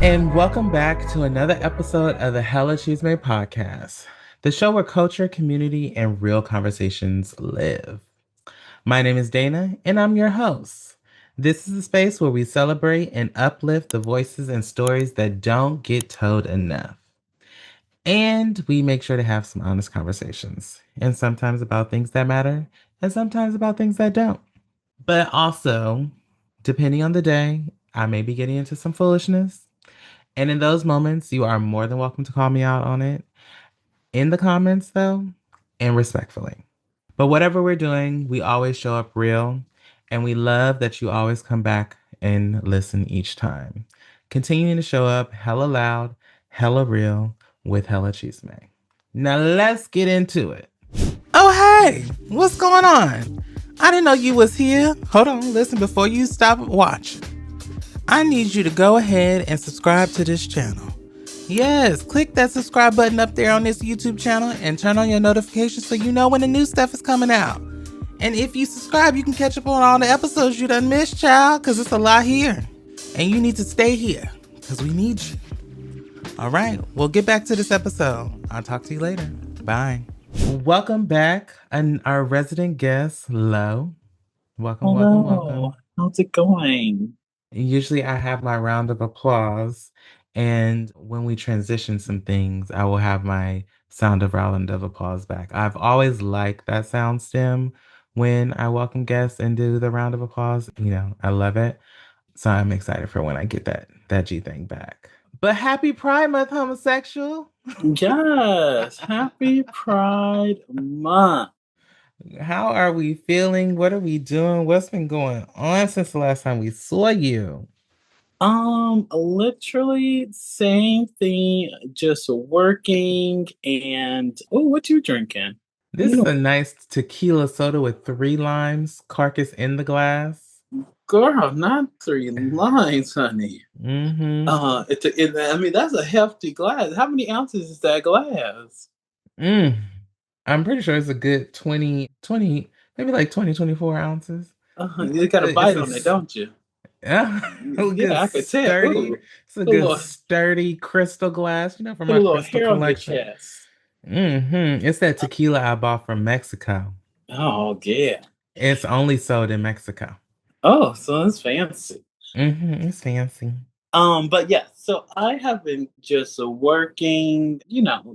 And welcome back to another episode of the HellaChismePodcast, the show where culture, community, and real conversations live. My name is Dana, and I'm your host. This is a space where we celebrate and uplift the voices and stories that don't get told enough. And we make sure to have some honest conversations, and sometimes about things that matter, and sometimes about things that don't. But also, depending on the day, I may be getting into some foolishness. And in those moments, you are more than welcome to call me out on it in the comments, though, and respectfully. But whatever we're doing, we always show up real, and we love that you always come back and listen each time. Continuing to show up hella loud, hella real with Hella Chisme. Now let's get into it. Oh, hey, what's going on? I didn't know you was here. Hold on, listen before you stop watching. I need you to go ahead and subscribe to this channel. Yes, click that subscribe button up there on this YouTube channel and turn on your notifications so you know when the new stuff is coming out. And if you subscribe, you can catch up on all the episodes you done missed, child, because it's a lot here. And you need to stay here, because we need you. All right, we'll get back to this episode. I'll talk to you later. Bye. Welcome back, and our resident guest, Lo. Welcome, welcome, welcome. How's it going? Usually I have my round of applause, and when we transition some things, I will have my sound of round of applause back. I've always liked that sound stem when I welcome guests and do the round of applause. I love it. So I'm excited for when I get that G thing back. But happy Pride Month, homosexual. Yes, happy Pride Month. How are we feeling? What are we doing? What's been going on since the last time we saw you? Literally same thing, just working and what you drinking? This is a nice tequila soda with 3 limes, carcass in the glass. Girl, not 3 lines, honey. Mm-hmm. I mean that's a hefty glass. How many ounces is that glass? Mm. I'm pretty sure it's a good 20, maybe like 20, 24 ounces. You got a It's bite a, on it, don't you? a good Yeah, I could tell. sturdy, Ooh, it's a put a good little, sturdy crystal glass, for put a my little crystal hair on your collection. chest. Mm-hmm. It's that tequila I bought from Mexico. Oh yeah. It's only sold in Mexico. Oh, so that's fancy. Mm-hmm. It's fancy. But yeah, so I have been just working,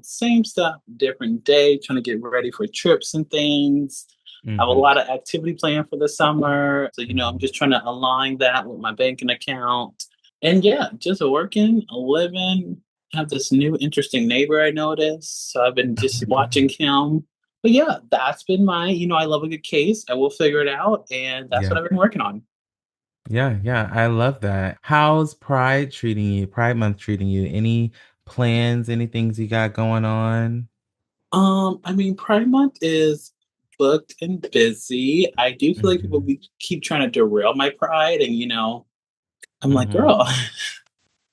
same stuff, different day, trying to get ready for trips and things. I have a Mm-hmm. lot of activity planned for the summer. So, I'm just trying to align that with my banking account. And yeah, just working, living. I have this new interesting neighbor I noticed. So I've been just watching him. But yeah, that's been I love a good case. I will figure it out. And that's what Yeah. I've been working on. Yeah, yeah, I love that. How's Pride treating you? Pride Month treating you? Any plans, any things you got going on? I mean, Pride Month is booked and busy. I do feel like people Hmm. keep trying to derail my pride, and I'm like, Hmm. girl,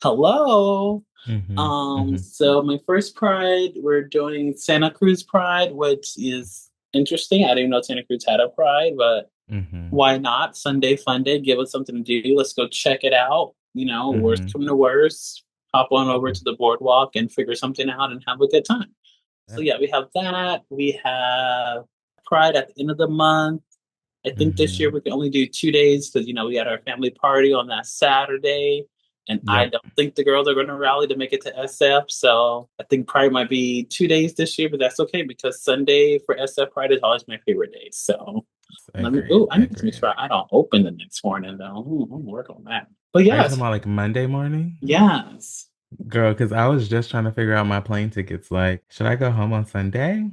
hello. Hmm. Hmm. So my first Pride, we're doing Santa Cruz Pride, which is interesting. I didn't even know Santa Cruz had a Pride, but Hmm. why not? Sunday fun day, give us something to do. Let's go check it out. Worst Hmm. come to worst, hop on over to the boardwalk and figure something out and have a good time. So yeah, we have that. We have Pride at the end of the month. I think this year Hmm. we can only do 2 days because we had our family party on that Saturday, and I Yep. don't think the girls are going to rally to make it to SF. So I think Pride might be 2 days this year, but that's okay because Sunday for SF Pride is always my favorite day. So let me. Agreed. Oh, I need to make Agreed. sure I don't open the next morning though. I'm working on that. But Are you talking yes, about like Monday morning? yes. Girl, because I was just trying to figure out my plane tickets. Like, should I go home on Sunday?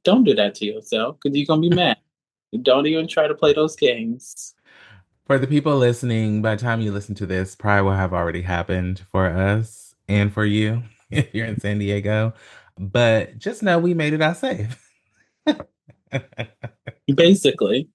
Don't do that to yourself because you're gonna be mad. Don't even try to play those games. For the people listening, by the time you listen to this, Pride will have already happened for us and for you if you're in San Diego. But just know we made it out safe. Basically.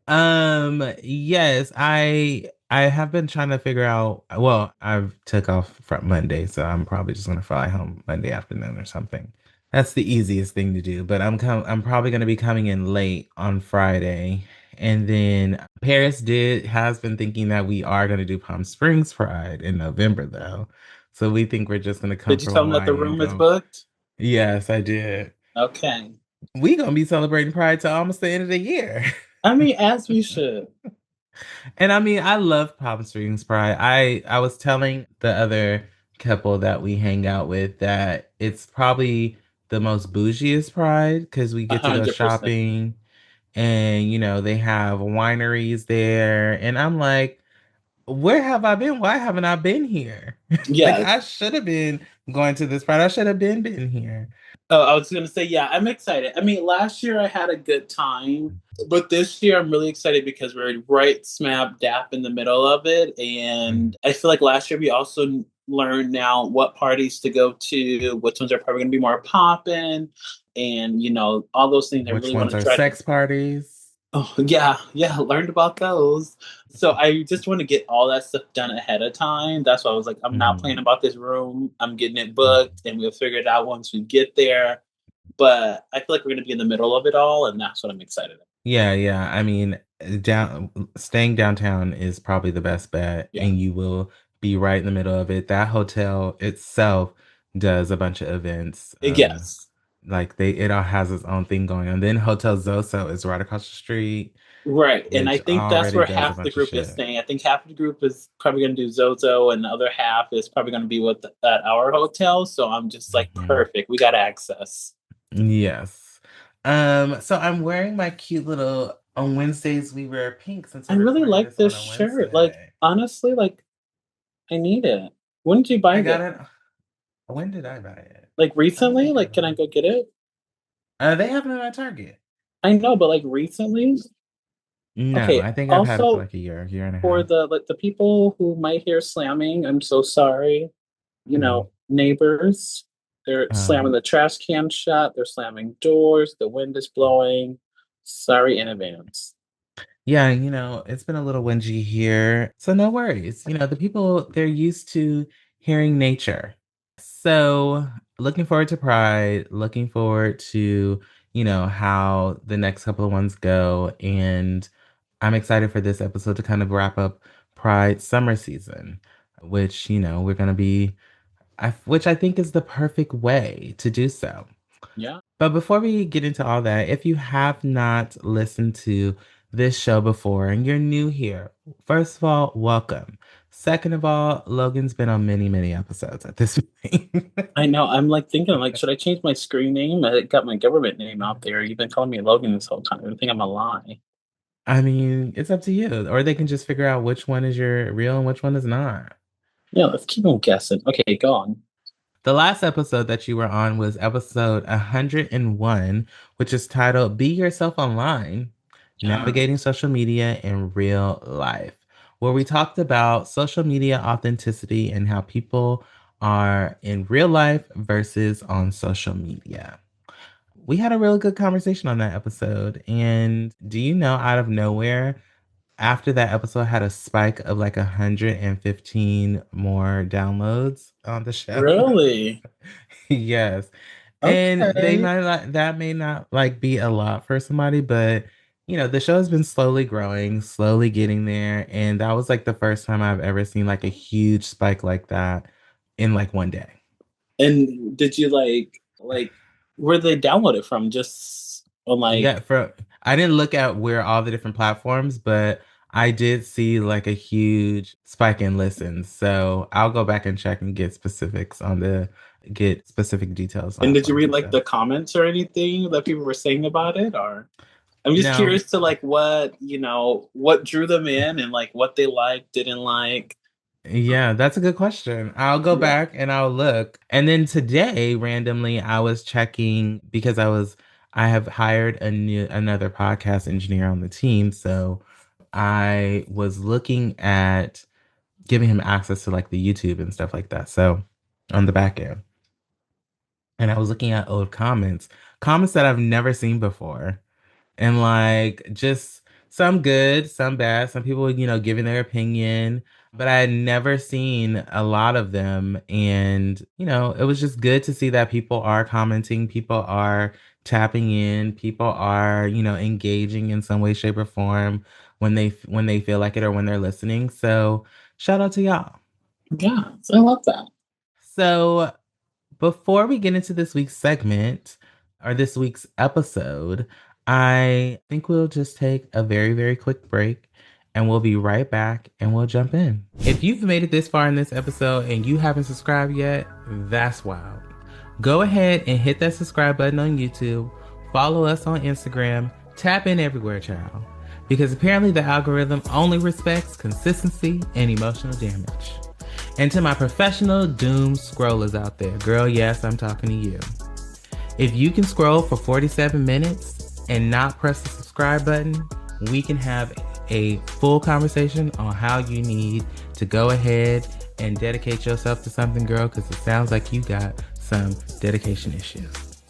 Yes, I have been trying to figure out, well, I've took off from Monday, so I'm probably just gonna fly home Monday afternoon or something. That's the easiest thing to do, but I'm probably gonna be coming in late on Friday And then Paris did has been thinking that we are going to do Palm Springs Pride in November though. So we think we're just going to come Did you from tell them that the Hawaii and room is go. booked? Yes, I did. Okay. We going to be celebrating Pride till almost the end of the year. I mean, as we should. And I mean, I love Palm Springs Pride. I was telling the other couple that we hang out with that it's probably the most bougiest Pride because we A get to go 100%. shopping and they have wineries there. And I'm like, where have I been? Why haven't I been here? Like Yes. I should have been going to this Pride. I should have been here. Oh, I was gonna say, yeah, I'm excited. I mean, last year I had a good time, but this year I'm really excited because we're right smack dap in the middle of it, and Mhm. I feel like last year we also learned now what parties to go to, which ones are probably gonna be more poppin', and all those things. I Which really want ones to are try to. sex parties? Oh yeah, yeah, learned about those. So I just want to get all that stuff done ahead of time. That's why I was like, I'm not playing Mhm. about this room. I'm getting it booked, and we'll figure it out once we get there. But I feel like we're going to be in the middle of it all, and that's what I'm excited about. Yeah, yeah. I mean, staying downtown is probably the best bet, Yeah. and you will be right in the middle of it. That hotel itself does a bunch of events. Yes. Like it all has its own thing going on. Then Hotel Zoso is right across the street, Right. And I which think that's already where does a half the bunch of group is shit. staying. I think half of the group is probably going to do Zozo, and the other half is probably going to be with at our hotel. So I'm just like, Mhm. perfect. We got access. Yes. So I'm wearing my cute little on Wednesdays we wear pink since I we're really recording like this this on a shirt. Like, Wednesday. honestly, like, I need it. When did you I buy got this? it. When did I buy it? Like, I don't recently? think I Like, can I bought. go get it? They have it at Target. I know, but like, recently? No, Okay. I think I've had it for Also, like a year and a for half. the people who might hear slamming, I'm so sorry. Mhm. Neighbors. They're Uh, slamming the trash can shut. They're slamming doors. The wind is blowing. Sorry in advance. yeah, it's been a little windy here, so no worries. The people they're used to hearing nature. So, looking forward to Pride, looking forward to, how the next couple of ones go, and I'm excited for this episode to kind of wrap up Pride summer season, which, we're going to be which I think is the perfect way to do so. Yeah. But before we get into all that, if you have not listened to this show before and you're new here, first of all, welcome. Second of all, Logan's been on many, many episodes at this point. I know. I'm like thinking, like, should I change my screen name? I got my government name out there. You've been calling me Logan this whole time. I think I'm a lie. I mean, it's up to you. Or they can just figure out which one is your real and which one is not. Yeah, let's keep on guessing. Okay, go on. The last episode that you were on was episode 101, which is titled Be Yourself Online, Yeah. Navigating Social Media in Real Life, where we talked about social media authenticity and how people are in real life versus on social media. We had a really good conversation on that episode. And do you know, out of nowhere, after that episode had a spike of like 115 more downloads on the show. Really? Yes. And they Okay. might not, that may not like be a lot for somebody, but the show has been slowly growing, slowly getting there. And that was like the first time I've ever seen like a huge spike like that in like one day. And did you where they download it from? Just on Yeah, like, I didn't look at where all the different platforms, but I did see like a huge spike in listens. So I'll go back and check and get specific details and on did you for read you like though. the comments or anything that people were saying about it? Or I'm just No. curious to like what drew them in and like what they liked, didn't like. Yeah, that's a good question. I'll go Yeah. back and I'll look. And then today, randomly, I was checking because I have hired another podcast engineer on the team. So I was looking at giving him access to like the YouTube and stuff like that. So on the back end. And I was looking at old comments that I've never seen before. And like just some good, some bad, some people, giving their opinion, but I had never seen a lot of them. And, it was just good to see that people are commenting, people are tapping in. People are, engaging in some way, shape, or form when they feel like it or when they're listening. So shout out to y'all. Yeah, I love that. So before we get into this week's segment or this week's episode, I think we'll just take a very, very quick break and we'll be right back and we'll jump in. If you've made it this far in this episode and you haven't subscribed yet, that's wild. Go ahead and hit that subscribe button on YouTube, follow us on Instagram, tap in everywhere, child. Because apparently the algorithm only respects consistency and emotional damage. And to my professional doom scrollers out there, girl, yes, I'm talking to you. If you can scroll for 47 minutes and not press the subscribe button, we can have a full conversation on how you need to go ahead and dedicate yourself to something, girl, because it sounds like you got some dedication issues.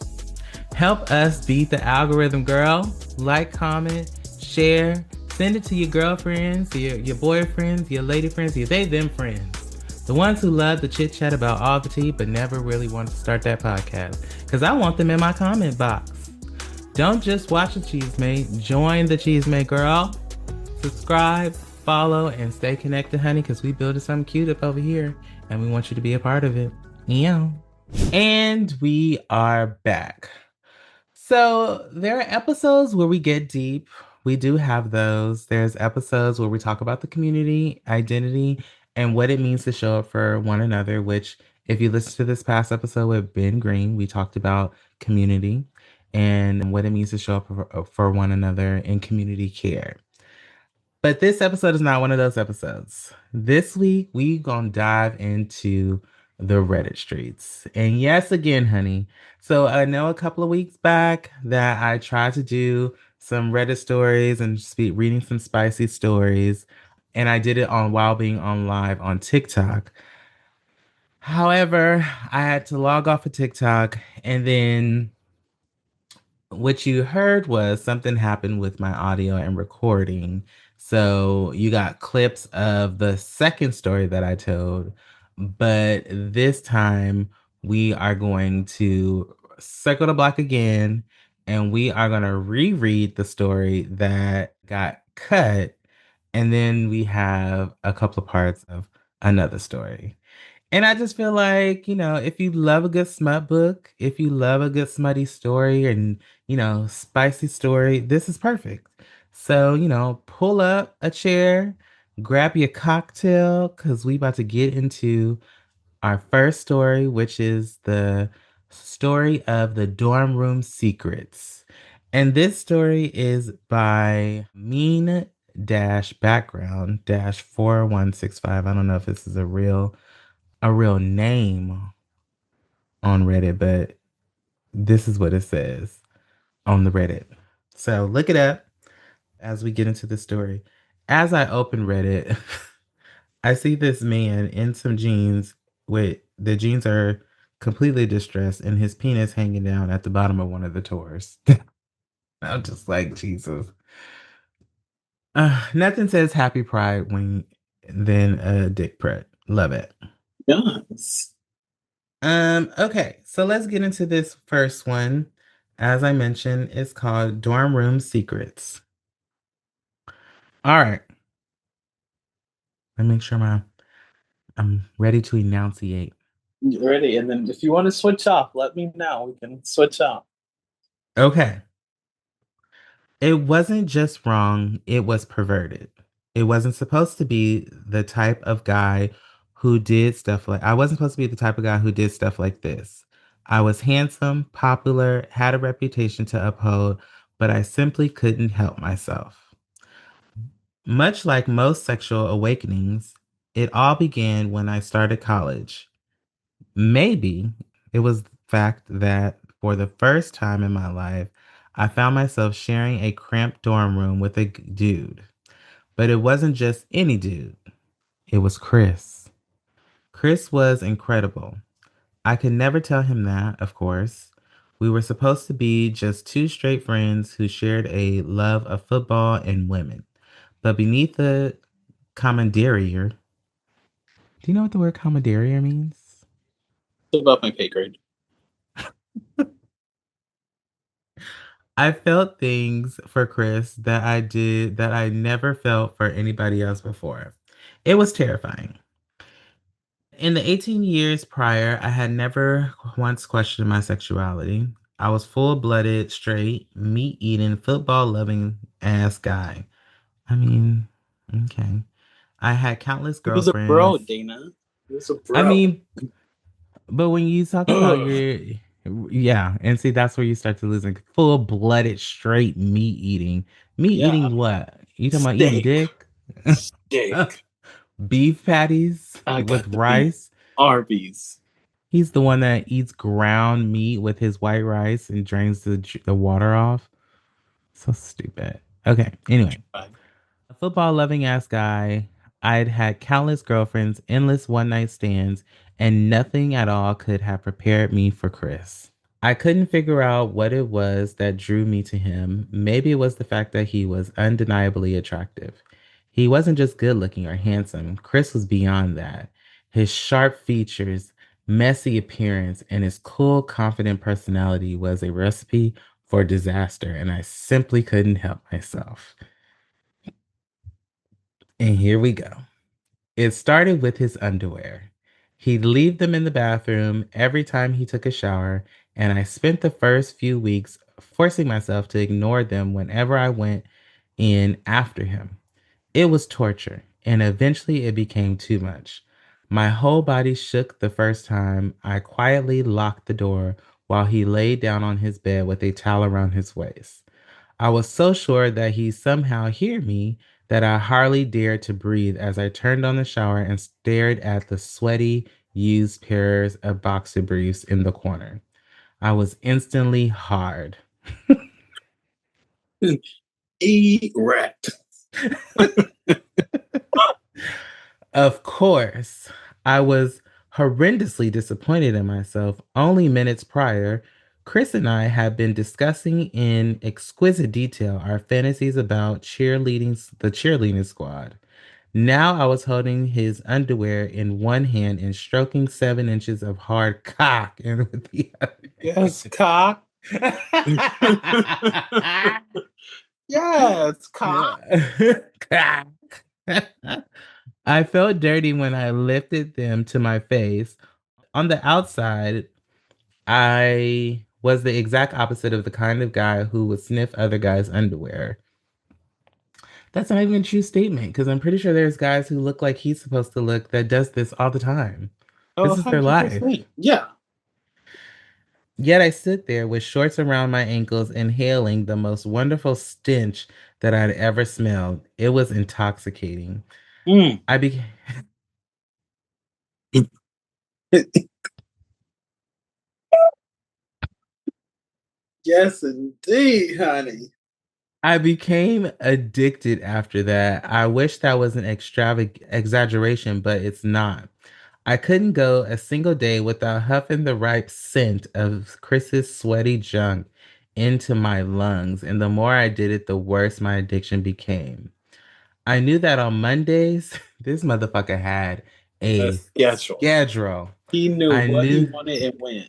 Help us beat the algorithm, girl. Like, comment, share, send it to your girlfriends, your boyfriends, your lady friends, your they, them friends. The ones who love the chit chat about all the tea but never really want to start that podcast. Because I want them in my comment box. Don't just watch the Cheesemate. Join the Cheesemate, girl. Subscribe, follow, and stay connected, honey, because we building something cute up over here. And we want you to be a part of it. Yeah. And we are back. So there are episodes where we get deep. We do have those. There's episodes where we talk about the community, identity, and what it means to show up for one another, which if you listen to this past episode with Ben Green, we talked about community and what it means to show up for one another in community care. But this episode is not one of those episodes. This week, we gonna dive into the Reddit streets. And yes, again, honey. So I know a couple of weeks back that I tried to do some Reddit stories and reading some spicy stories. And I did it on while being on live on TikTok. However, I had to log off of TikTok and then what you heard was something happened with my audio and recording. So you got clips of the second story that I told, but this time we are going to circle the block again and we are going to reread the story that got cut. And then we have a couple of parts of another story. And I just feel like, if you love a good smut book, if you love a good smutty story and, spicy story, this is perfect. So, pull up a chair, grab your cocktail, because we about to get into our first story, which is the story of the dorm room secrets. And this story is by mean dash background dash 4165. I don't know if this is a real name on Reddit, but this is what it says on the Reddit. So look it up as we get into the story. As I open Reddit, I see this man in some jeans with the jeans are completely distressed and his penis hanging down at the bottom of one of the tours. I'm just like, Jesus. Nothing says happy pride when than a dick print. Love it. Yes. Okay, so let's get into this first one. As I mentioned, it's called Dorm Room Secrets. All right. Let me make sure I'm ready to enunciate. Ready. And then if you want to switch off, let me know. We can switch off. Okay. It wasn't just wrong, it was perverted. It wasn't supposed to be the type of guy who did stuff like I wasn't supposed to be the type of guy who did stuff like this. I was handsome, popular, had a reputation to uphold, but I simply couldn't help myself. Much like most sexual awakenings, it all began when I started college. Maybe it was the fact that for the first time in my life, I found myself sharing a cramped dorm room with a dude. But it wasn't just any dude, it was Chris. Chris was incredible. I could never tell him that, of course. We were supposed to be just two straight friends who shared a love of football and women. But beneath the commanderia, do you know what the word commanderia means? It's above my pay grade. I felt things for Chris that I did that I never felt for anybody else before. It was terrifying. In the 18 years prior, I had never once questioned my sexuality. I was full-blooded, straight, meat-eating, football-loving ass guy. I mean, okay. I had countless He was a bro, girlfriends. Dana. He was a I bro. mean, but when you talk about your, yeah, and see, that's where you start to losing full-blooded, straight meat eating. Meat Yeah. eating what? You talking about eating Steak. dick? Steak. Beef patties I with got the beef. rice? Arby's. He's the one that eats ground meat with his white rice and drains the water off. So stupid. Okay. Anyway, Right. a football loving ass guy. I'd had countless girlfriends, endless one night stands, and nothing at all could have prepared me for Chris. I couldn't figure out what it was that drew me to him. Maybe it was the fact that he was undeniably attractive. He wasn't just good looking or handsome, Chris was beyond that. His sharp features, messy appearance, and his cool, confident personality was a recipe for disaster, and I simply couldn't help myself. And here we go. It started with his underwear. He'd leave them in the bathroom every time he took a shower, and I spent the first few weeks forcing myself to ignore them whenever I went in after him. It was torture, and eventually it became too much. My whole body shook the first time I quietly locked the door while he laid down on his bed with a towel around his waist. I was so sure that he'd somehow hear me that I hardly dared to breathe as I turned on the shower and stared at the sweaty, used pairs of boxer briefs in the corner. I was instantly hard. Erect. Of course, I was horrendously disappointed in myself. Only minutes prior, Chris and I had been discussing in exquisite detail our fantasies about the cheerleading squad. Now I was holding his underwear in one hand and stroking 7 inches of hard cock in with the Yes, cock. Yes, cock. other. I felt dirty when I lifted them to my face. On the outside, I was the exact opposite of the kind of guy who would sniff other guys' underwear. That's not even a true statement because I'm pretty sure there's guys who look like he's supposed to look that does this all the time. Oh, This is their life. 100%. Yeah. Yet I sit there with shorts around my ankles, inhaling the most wonderful stench that I'd ever smelled. It was intoxicating. Mm. I be- Yes, indeed, honey. I became addicted after that. I wish that was an extravagant exaggeration, but it's not. I couldn't go a single day without huffing the ripe scent of Chris's sweaty junk into my lungs, and the more I did it, the worse my addiction became. I knew that on Mondays, this motherfucker had A a schedule. schedule. He knew I what he knew wanted and when.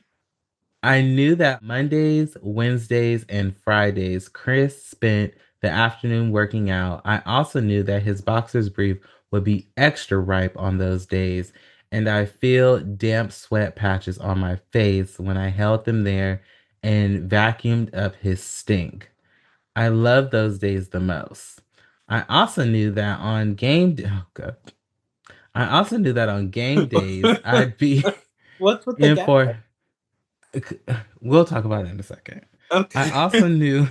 I knew that Mondays, Wednesdays, and Fridays, Chris spent the afternoon working out. I also knew that his boxer's brief would be extra ripe on those days, and I feel damp sweat patches on my face when I held them there and vacuumed up his stink. I love those days the most. I also knew that on oh God. I also knew that on game days I'd be What's with the in guy? for we'll talk about it in a second. I also Okay. knew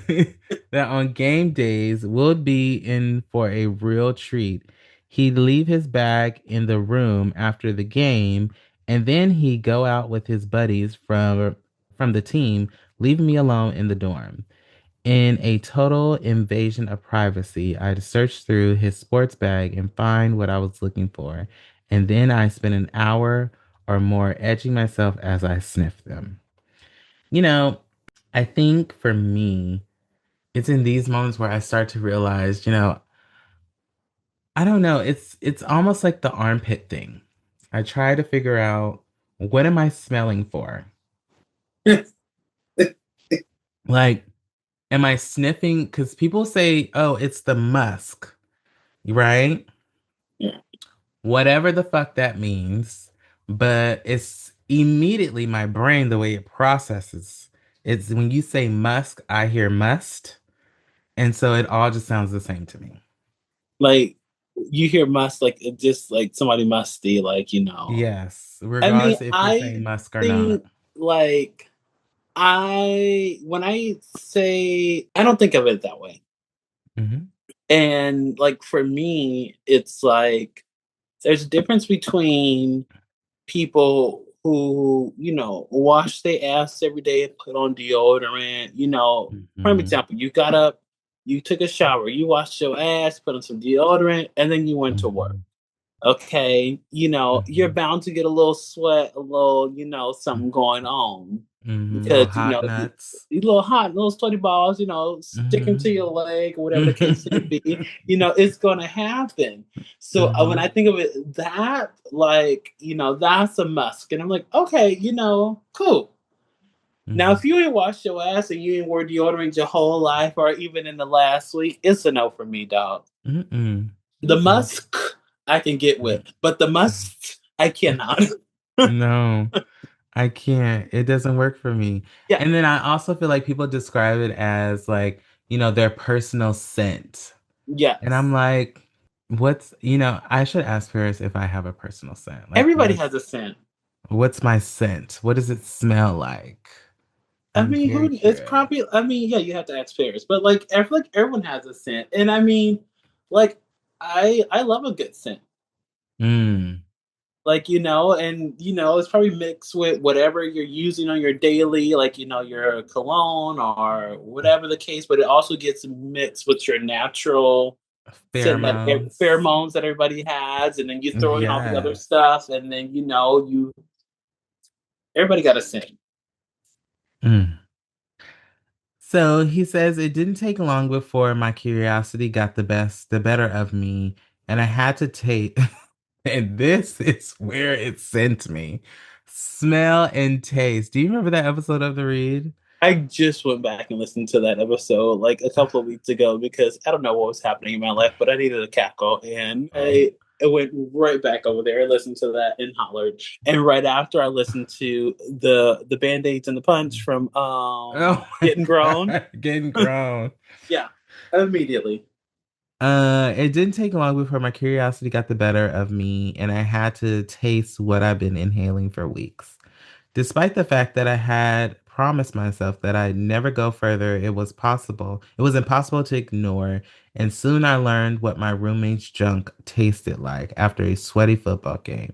that on game days, we'd be in for a real treat. He'd leave his bag in the room after the game, and then he'd go out with his buddies from the team, leaving me alone in the dorm. In a total invasion of privacy, I'd search through his sports bag and find what I was looking for, and then I spent an hour or more edging myself as I sniffed them. You know, I think for me, it's in these moments where I start to realize, I don't know, it's almost like the armpit thing. I try to figure out what am I smelling for? Like Am I sniffing? Because people say, oh, it's the musk, right? Yeah. Whatever the fuck that means. But it's immediately my brain, the way it processes. It's when you say musk, I hear must. And so it all just sounds the same to me. Like you hear must, like it just like somebody musty, like Yes, I mean, regardless if you're saying I musk or not. think like when I say I don't think of it that way. Hmm. And like for me, it's like there's a difference between people who, wash their ass every day and put on deodorant. Prime Hmm. example, you got up, you took a shower, you washed your ass, put on some deodorant, and then you went to work. Hmm. Okay, you're Hmm. bound to get a little sweat, a little, something going on Hmm. Little because hot nuts. you little hot, little sweaty balls, stick them to Hmm. your leg or whatever the case may be. It's gonna happen. So when I Hmm. think of it, that like, that's a must, and I'm like, okay, cool. Now, if Hmm. you ain't washed your ass and you ain't wore deodorant your whole life, or even in the last week, it's a no for me, dog. Mm-mm. The Mm-mm. musk I can get with, but the Mm-mm. must I cannot. No, I can't. It doesn't work for me. Yeah. And then I also feel like people describe it as like, their personal scent. And I'm Yes. like, I should ask Paris if I have a personal scent. Like, Everybody has a scent. what's my scent? What does it smell like? I I'm mean, very who? It's curious. probably. I mean, yeah, you have to ask Paris, but like, I feel like everyone has a scent, and I mean, like, I love a good scent. Mm, Like, and it's probably mixed with whatever you're using on your daily, like your cologne or whatever the case, but it also gets mixed with your natural scent that pheromones. pheromones that everybody has, and then you throw in all the other Yes. stuff, and then you everybody got a scent. Mm. So he says it didn't take long before my curiosity got the better of me, and I had to take, and this is where it sent me. Smell and taste. Do you remember that episode of The Read? I just went back and listened to that episode like a couple of weeks ago because I don't know what was happening in my life, but I needed a cackle, and I went right back over there and listened to that and hollered. And right after I listened to the Band-Aids and the Punch from Oh my Getting Grown. God, getting grown. Yeah, immediately. It didn't take long before my curiosity got the better of me, and I had to taste what I've been inhaling for weeks. Despite the fact that I had promised myself that I'd never go further, it was impossible to ignore, and soon I learned what my roommate's junk tasted like after a sweaty football game.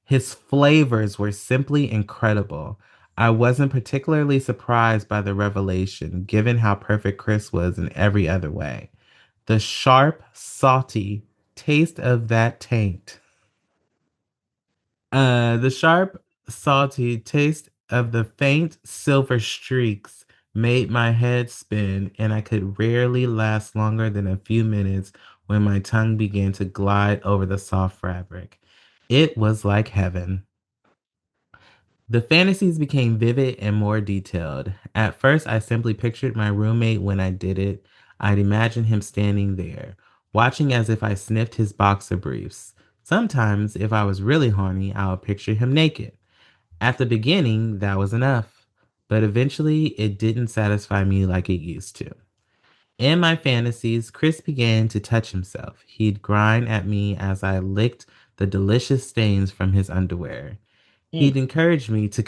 His flavors were simply incredible. I wasn't particularly surprised by the revelation, given how perfect Chris was in every other way. The sharp, salty taste of that taint. The sharp, salty taste of the faint silver streaks made my head spin, and I could rarely last longer than a few minutes when my tongue began to glide over the soft fabric. It was like heaven. The fantasies became vivid and more detailed. At first, I simply pictured my roommate when I did it. I'd imagine him standing there, watching as if I sniffed his boxer briefs. Sometimes, if I was really horny, I would picture him naked. At the beginning, that was enough, but eventually it didn't satisfy me like it used to. In my fantasies, Chris began to touch himself. He'd grind at me as I licked the delicious stains from his underwear. Hmm. He'd encourage me to.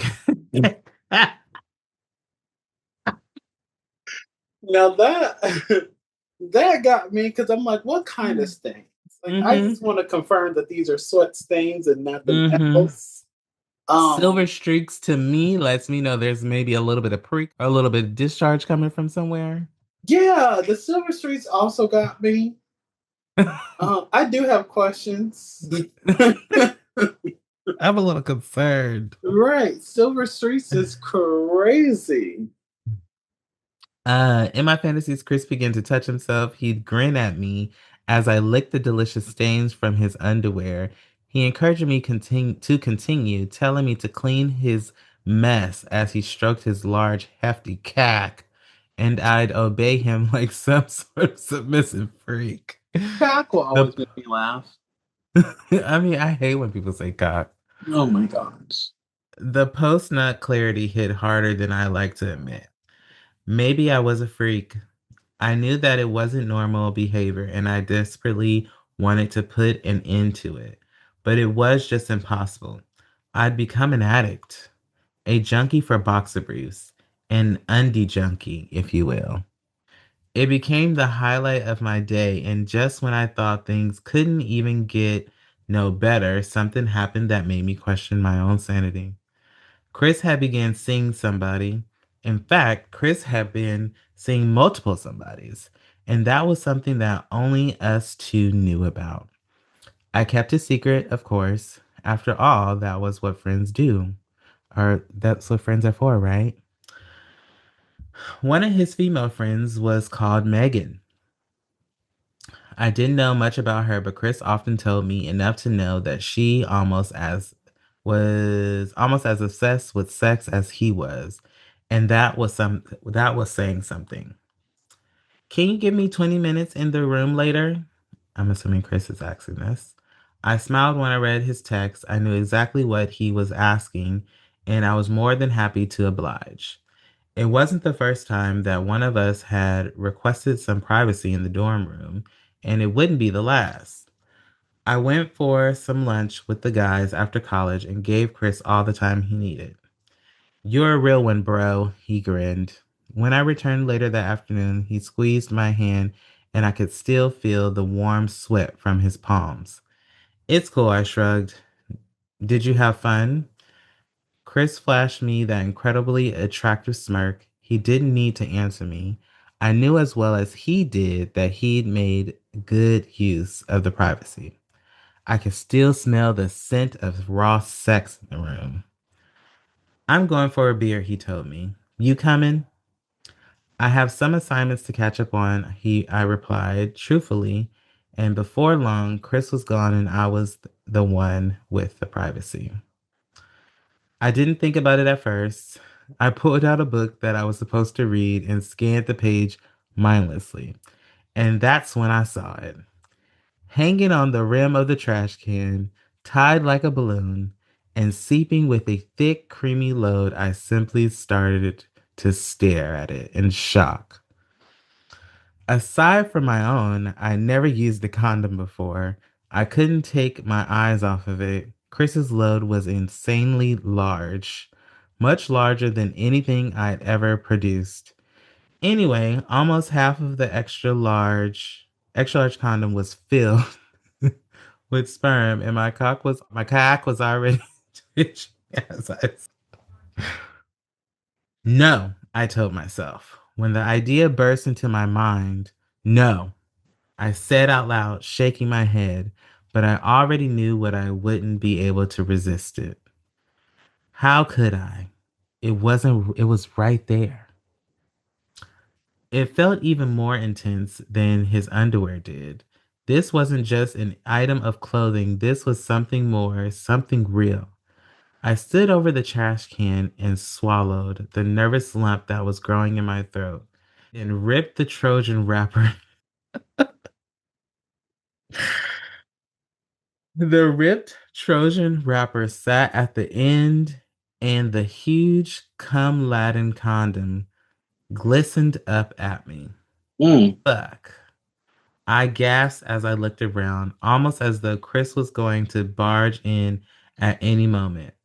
Now that that got me because I'm like, what kind of stains? Like, I Mm-hmm. just want to confirm that these are sweat stains and nothing Mm-hmm. else. Silver Um, streaks to me lets me know there's maybe a little bit of prick, a little bit of discharge coming from somewhere. yeah, the Silver Streaks also got me. I do have questions. I'm a little concerned. Right, Silver Streaks is crazy. In my fantasies, Chris began to touch himself. He'd grin at me as I licked the delicious stains from his underwear. He encouraged me continue, telling me to clean his mess as he stroked his large, hefty cack. and I'd obey him like some sort of submissive freak. Cock will The always make me laugh. I mean, I hate when people say cock. Oh my gosh. The post nut clarity hit harder than I like to admit. Maybe I was a freak. I knew that it wasn't normal behavior and I desperately wanted to put an end to it. But it was just impossible. I'd become an addict, a junkie for boxer briefs, an undie junkie, if you will. It became the highlight of my day, and just when I thought things couldn't even get no better, something happened that made me question my own sanity. Chris had began seeing somebody. In fact, Chris had been seeing multiple somebodies, and that was something that only us two knew about. I kept it secret, of course. After all, that was what friends do. Or that's what friends are for, right? One of his female friends was called Megan. I didn't know much about her, but Chris often told me enough to know that she was almost as obsessed with sex as he was. And that was saying something. Can you give me 20 minutes in the room later? I'm assuming Chris is asking this. I smiled when I read his text. I knew exactly what he was asking, and I was more than happy to oblige. It wasn't the first time that one of us had requested some privacy in the dorm room, and it wouldn't be the last. I went for some lunch with the guys after college and gave Chris all the time he needed. You're a real one, bro, he grinned. When I returned later that afternoon, he squeezed my hand and I could still feel the warm sweat from his palms. It's cool, I shrugged. Did you have fun? Chris flashed me that incredibly attractive smirk. He didn't need to answer me. I knew as well as he did that he'd made good use of the privacy. I could still smell the scent of raw sex in the room. I'm going for a beer, he told me. You coming? I have some assignments to catch up on, I replied truthfully, and before long, Chris was gone and I was the one with the privacy. I didn't think about it at first. I pulled out a book that I was supposed to read and scanned the page mindlessly. And that's when I saw it. Hanging on the rim of the trash can, tied like a balloon, and seeping with a thick, creamy load, I simply started to stare at it in shock. Aside from my own, I never used a condom before. I couldn't take my eyes off of it. Chris's load was insanely large, much larger than anything I'd ever produced. Anyway, almost half of the extra large condom was filled with sperm, and my cock was already twitching as I. No, I told myself. When the idea burst into my mind, no, I said out loud, shaking my head, but I already knew what I wouldn't be able to resist it. How could I? It was right there. It felt even more intense than his underwear did. This wasn't just an item of clothing, this was something more, something real. I stood over the trash can and swallowed the nervous lump that was growing in my throat and ripped the Trojan wrapper. The ripped Trojan wrapper sat at the end, and the huge cum laden condom glistened up at me. Mm. Fuck. I gasped as I looked around, almost as though Chris was going to barge in at any moment.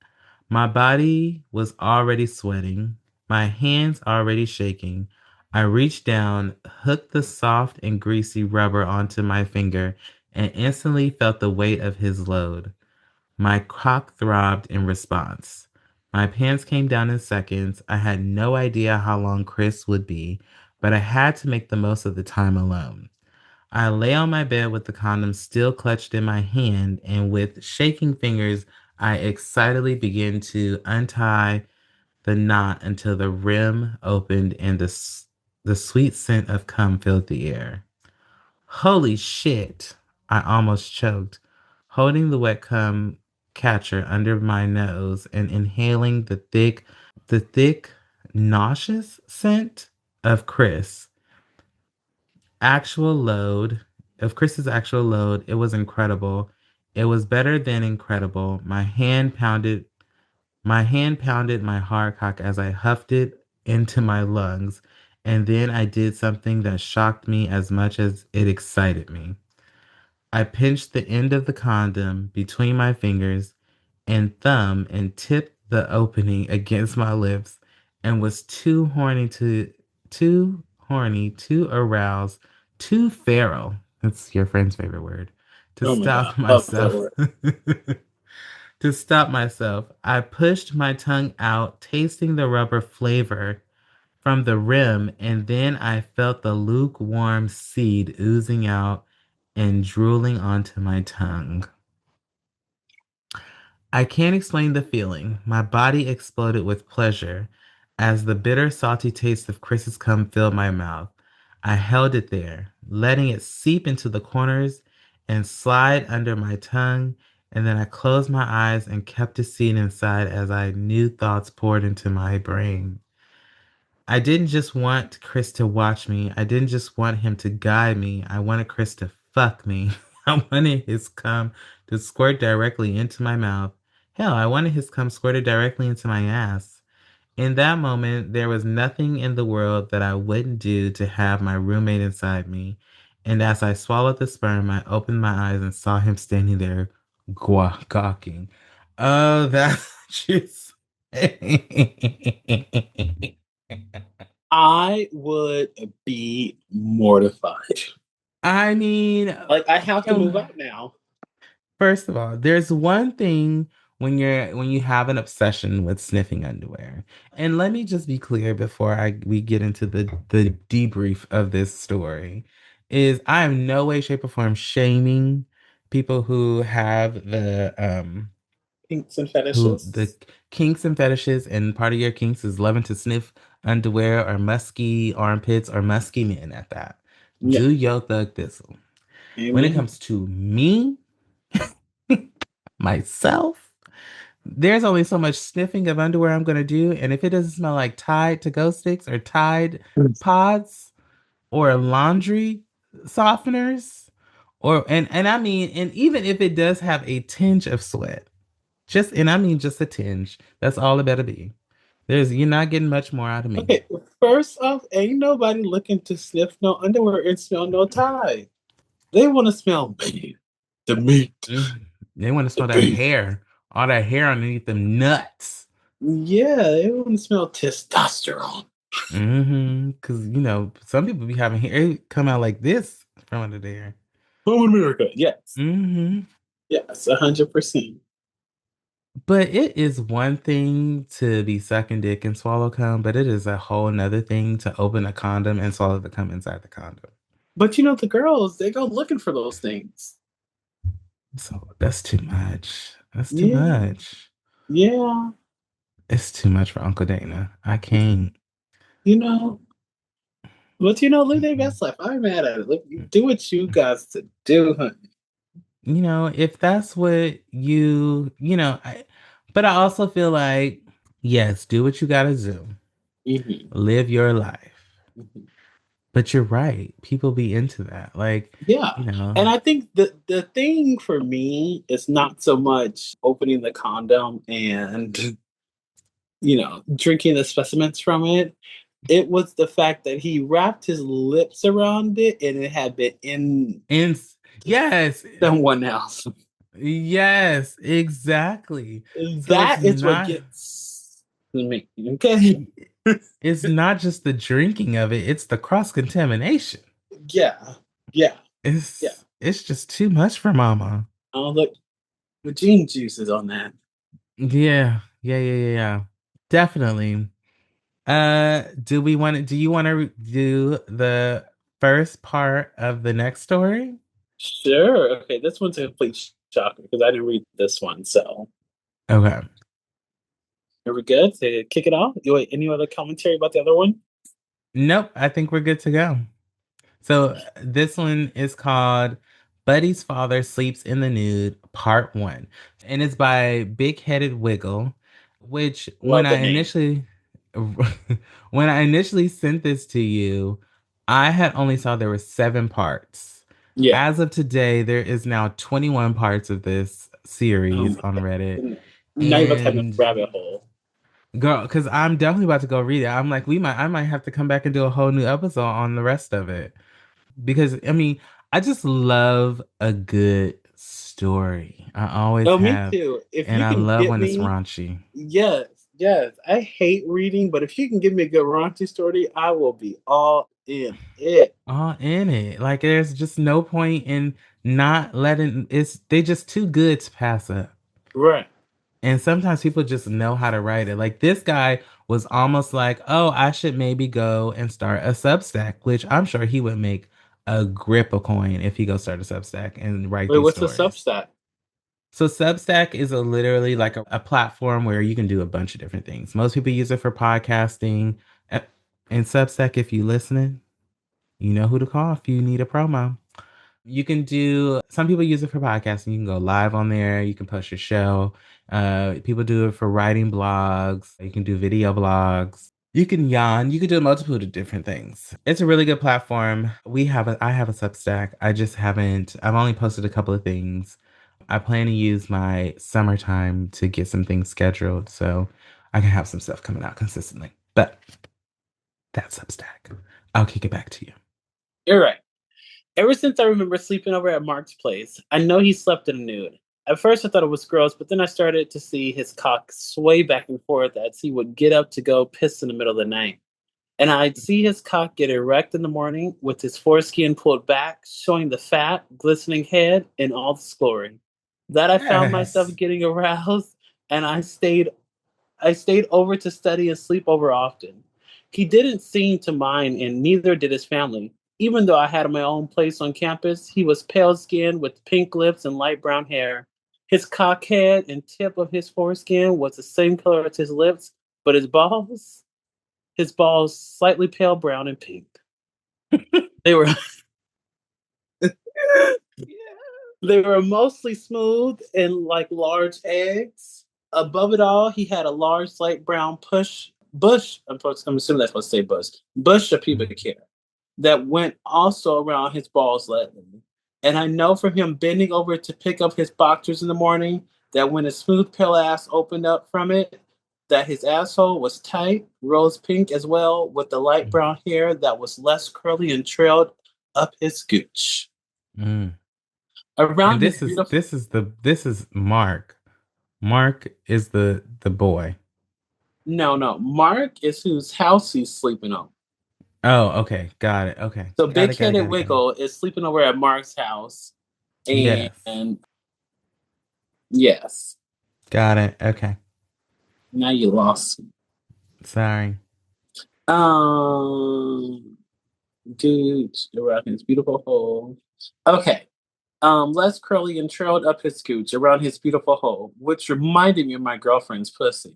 My body was already sweating, my hands already shaking. I reached down, hooked the soft and greasy rubber onto my finger, and instantly felt the weight of his load. My cock throbbed in response. My pants came down in seconds. I had no idea how long Chris would be, but I had to make the most of the time alone. I lay on my bed with the condom still clutched in my hand, and with shaking fingers, I excitedly began to untie the knot until the rim opened and the sweet scent of cum filled the air. Holy shit! I almost choked, holding the wet cum catcher under my nose and inhaling the thick, nauseous scent. of Chris. Actual load of Chris's actual load. It was incredible. It was better than incredible. My hand pounded my hard cock as I huffed it into my lungs, and then I did something that shocked me as much as it excited me. I pinched the end of the condom between my fingers and thumb and tipped the opening against my lips and was too aroused, too feral. That's your friend's favorite word. To Oh my God, stop love that myself. word. To stop myself, I pushed my tongue out, tasting the rubber flavor from the rim, and then I felt the lukewarm seed oozing out and drooling onto my tongue. I can't explain the feeling. My body exploded with pleasure as the bitter, salty taste of Chris's cum filled my mouth. I held it there, letting it seep into the corners and slide under my tongue, and then I closed my eyes and kept it seated inside as I new thoughts poured into my brain. I didn't just want Chris to watch me. I didn't just want him to guide me. I wanted Chris to fuck me. I wanted his cum to squirt directly into my mouth. Hell, I wanted his cum squirted directly into my ass. In that moment, there was nothing in the world that I wouldn't do to have my roommate inside me. And as I swallowed the sperm, I opened my eyes and saw him standing there gawking. Oh, that's just. I would be mortified. I mean, Like I have to you move out now. first of all, there's one thing when you have an obsession with sniffing underwear. And let me just be clear before I we get into the debrief of this story is I am no way, shape, or form shaming people who have Pinks and the fetishes. kinks and fetishes, and part of your kinks is loving to sniff underwear or musky armpits or musky men at that. Yeah. Do your thug thistle. When it Amen. comes to me, myself, there's only so much sniffing of underwear I'm gonna do, and if it doesn't smell like Tide to go sticks or Tide pods or laundry softeners, or and I mean, and even if it does have a tinge of sweat, just and I mean just a tinge, that's all it better be. You're not getting much more out of me. Okay, first off, ain't nobody looking to sniff no underwear and smell no tie. They want to smell meat. The meat. Mm. They want to The smell that beef. hair, all that hair underneath them nuts. Yeah, they want to smell testosterone. Because some people be having hair come out like this from under there. Home America. Yes. hmm Yes, 100%. But it is one thing to be sucking dick and swallow cum, but it is a whole nother thing to open a condom and swallow the cum inside the condom. But you know, the girls, they go looking for those things. So that's too much. That's too Yeah. much. Yeah. It's too much for Uncle Dana. I can't. You know, but live their best life. I'm mad at it. Look, you do what you guys to do, honey. If that's what but I also feel like, yes, do what you gotta do. Hmm. Live your life. Hmm. But you're right. People be into that. Like, Yeah. you know, And I think the thing for me is not so much opening the condom and, drinking the specimens from it. It was the fact that he wrapped his lips around it and it had been in and yes, someone else. yes, exactly. So That is what gets me. Okay. it's not just the drinking of it, it's the cross contamination. Yeah. Yeah. Yeah. It's just too much for mama. Oh, look, the gene juice is on that. Yeah. Definitely. Do you want to do the first part of the next story? Sure. Okay, this one's a complete shocker because I didn't read this one. So, Okay. are we good to kick it off? Wait, any other commentary about the other one? Nope, I think we're good to go. So this one is called Buddy's Father Sleeps in the Nude, Part One. And it's by Big Headed Wiggle, which when Love I the name. initially when I initially sent this to you, I had only saw there were 7 parts. Yeah. As of today, there is now 21 parts of this Oh series my on Reddit. God. Now you're about to have a And rabbit hole. girl, because I'm definitely about to go read it. I'm like, I might have to come back and do a whole new episode on the rest of it. Because I mean, I just love a good story. I always Oh, me have, too. If and you I can love get when it's me, raunchy. yes, yes. I hate reading, but if you can give me a good raunchy story, I will be all in it. All in it. Like there's just no point in not letting it's they just too good to pass up. Right. And sometimes people just know how to write it. Like this guy was almost like, oh, I should maybe go and start a Substack, which I'm sure he would make a grip of coin if he goes start a Substack and write Wait, these what's the stories. Substack? So Substack is literally like a platform where you can do a bunch of different things. Most people use it for podcasting. Uh, And Substack, if you listening, you know who to call if you need a promo. You can do, some people use it for podcasting. You can go live on there. You can post your show. People do it for writing blogs. You can do video blogs. You can yawn. You can do a multitude of different things. It's a really good platform. I have a Substack. I've only posted a couple of things. I plan to use my summertime to get some things scheduled so I can have some stuff coming out consistently. But that's Substack. I'll kick it back to you. You're right. Ever since I remember sleeping over at Mark's place, I know he slept in a nude. At first, I thought it was gross, but then I started to see his cock sway back and forth as he would get up to go piss in the middle of the night. And I'd see his cock get erect in the morning with his foreskin pulled back, showing the fat, glistening head in all its glory. That I found myself Yes. getting aroused, and I stayed over to study and sleep over often. He didn't seem to mind, and neither did his family. Even though I had my own place on campus, he was pale skinned with pink lips and light brown hair. His cock head and tip of his foreskin was the same color as his lips, but his balls slightly pale brown and pink. They were they were mostly smooth and like large eggs. Above it all, he had a large light brown bush. I'm assuming that's supposed to say bush of pubic hair that went also around his balls lightly. And I know from him bending over to pick up his boxers in the morning that when his smooth pale ass opened up from it, that his asshole was tight, rose pink as well, with the light brown hair that was less curly and trailed up his gooch. Mm. And Around his beautiful this is Mark. Mark is the boy. No, no. Mark is whose house he's sleeping on. Oh, okay. Got it. Okay. So Got Big it, got it, Headed got it, got it. Wiggle is sleeping over at Mark's house. Yes. And yes, Got it. Okay. now you lost me. Sorry. Um, dude, around his beautiful hole. Okay. Less curly and trailed up his scooch around his beautiful hole, which reminded me of my girlfriend's pussy.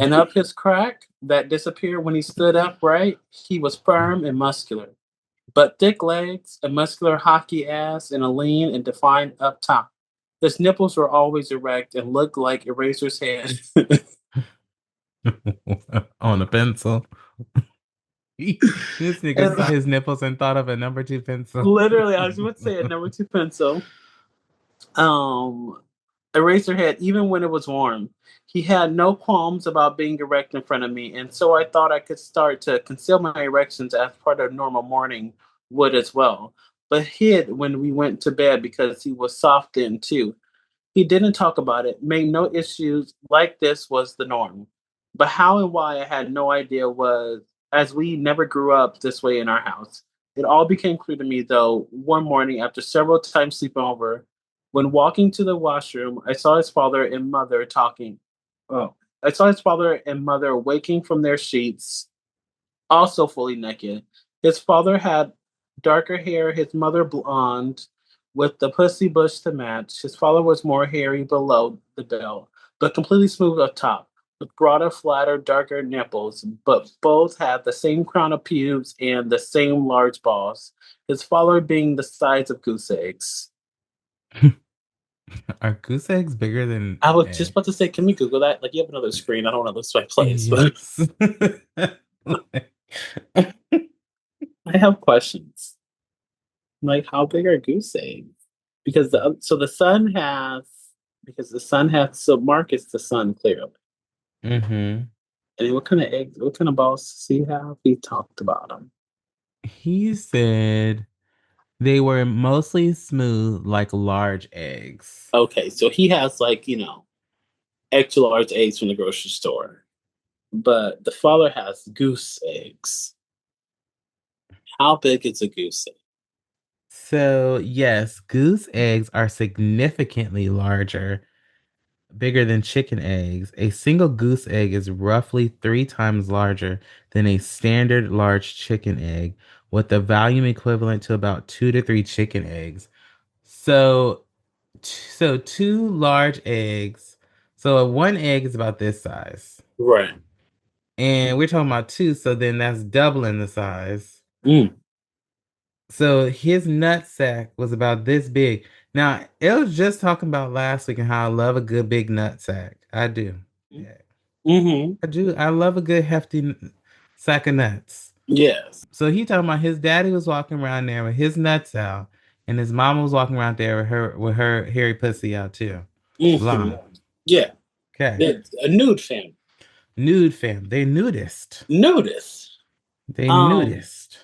And up his crack that disappeared when he stood upright, he was firm and muscular. But thick legs, a muscular hockey ass, and a lean and defined up top. His nipples were always erect and looked like Eraser's head. On a pencil. This nigga And saw his nipples and thought of a number two pencil. literally, I was about to say a number two pencil. Um, Eraserhead, even when it was warm. He had no qualms about being erect in front of me, and so I thought I could start to conceal my erections as part of normal morning would as well, but hid when we went to bed because he was soft then too. He didn't talk about it, made no issues like this was the norm. But how and why I had no idea was as we never grew up this way in our house. It all became clear to me though one morning after several times sleeping over. When walking to the washroom, I saw his father and mother talking. Oh, I saw his father and mother waking from their sheets also fully naked. His father had darker hair, his mother blonde, with the pussy bush to match. His father was more hairy below the belt, but completely smooth up top, with broader, flatter, darker nipples, but both had the same crown of pubes and the same large balls, his father being the size of goose eggs. Are goose eggs bigger than I was just egg? about to say, can we Google that? Like, you have another screen. I don't want to lose my place, but Yes. I have questions. Like, how big are goose eggs? Because the sun has so Mark is the sun clearly. hmm And what kind of eggs? What kind of balls does he have? He talked about them. He said they were mostly smooth like large eggs. Okay, so he has like extra large eggs from the grocery store, but the father has goose eggs. How big is a goose egg? So, yes, goose eggs are significantly bigger than chicken eggs. A single goose egg is roughly 3 times larger than a standard large chicken egg, with a volume equivalent to about 2 to 3 chicken eggs. So, so two large eggs. So, one egg is about this size. Right. And we're talking about two, so then that's doubling the size. Mm. So his nut sack was about this big. Now, it was just talking about last week and how I love a good big nut sack. I do. Yeah, Mm-hmm. I do. I love a good hefty sack of nuts. Yes. So he talking about his daddy was walking around there with his nuts out, and his mama was walking around there with her hairy pussy out too. Mm-hmm. Long. Yeah. Okay. It's a nude family. Nude fam. They nudist. Notice. They Um, nudist.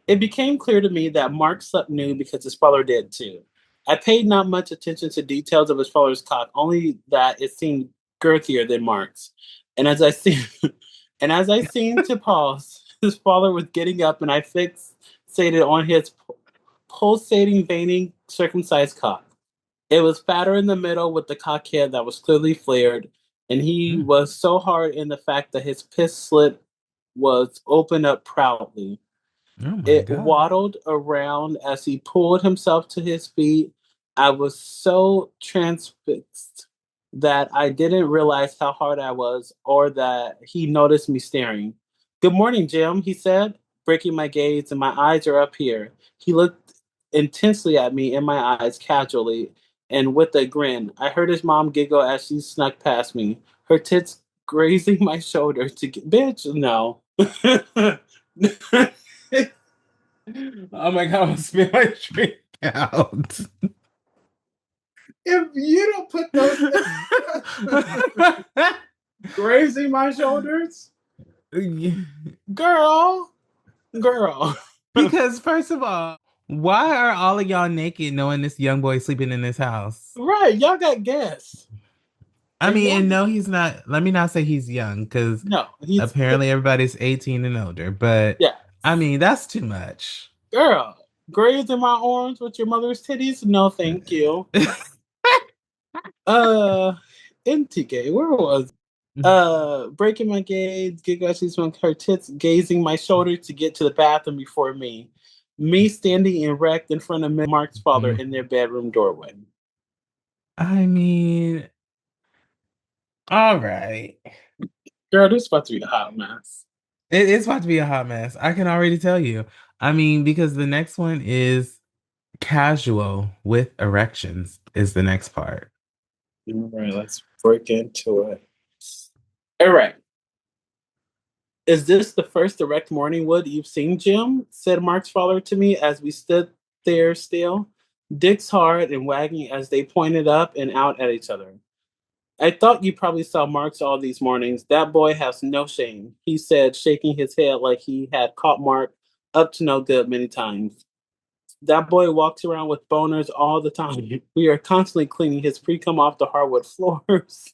it became clear to me that Mark slept nude because his father did too. I paid not much attention to details of his father's cock, only that it seemed girthier than Mark's. And as I see, and as I seemed to pause, his father was getting up, and I fixated on his pulsating, veining, circumcised cock. It was fatter in the middle with the cock head that was clearly flared, and he Mm. was so hard in the fact that his piss slit was opened up proudly. Oh my It God. waddled around as he pulled himself to his feet. I was so transfixed that I didn't realize how hard I was or that he noticed me staring. Good morning, Jim, he said, breaking my gaze, and my eyes are up here. He looked intensely at me in my eyes, casually, and with a grin. I heard his mom giggle as she snuck past me, her tits grazing my shoulder to get. Bitch, no. Oh my God, I'll spit my drink out. If you don't put those grazing my shoulders, girl, girl. Because first of all, why are all of y'all naked knowing this young boy sleeping in this house? Right, y'all got gas. I And mean, y'all, and no, he's not. Let me not say he's young, because no, he's, apparently everybody's 18 and older. But yeah, I mean, that's too much. girl. Grazing my arms with your mother's titties? No, thank you. Uh, NTK, where was breaking my gaze, Gigashi's from her tits gazing my shoulder to get to the bathroom before me. Me standing erect in front of Mark's father in their bedroom doorway. I mean, all right. Girl, this is about to be a hot mess. It is about to be a hot mess. I can already tell you. I mean, because the next one is casual with erections, is the next part. All right, let's break into it. All right. Is this the first erect morning wood you've seen, Jim? Said Mark's father to me as we stood there still, dicks hard and wagging as they pointed up and out at each other. I thought you probably saw Mark's all these mornings. That boy has no shame, he said, shaking his head like he had caught Mark up to no good many times. That boy walks around with boners all the time. We are constantly cleaning his pre cum off the hardwood floors.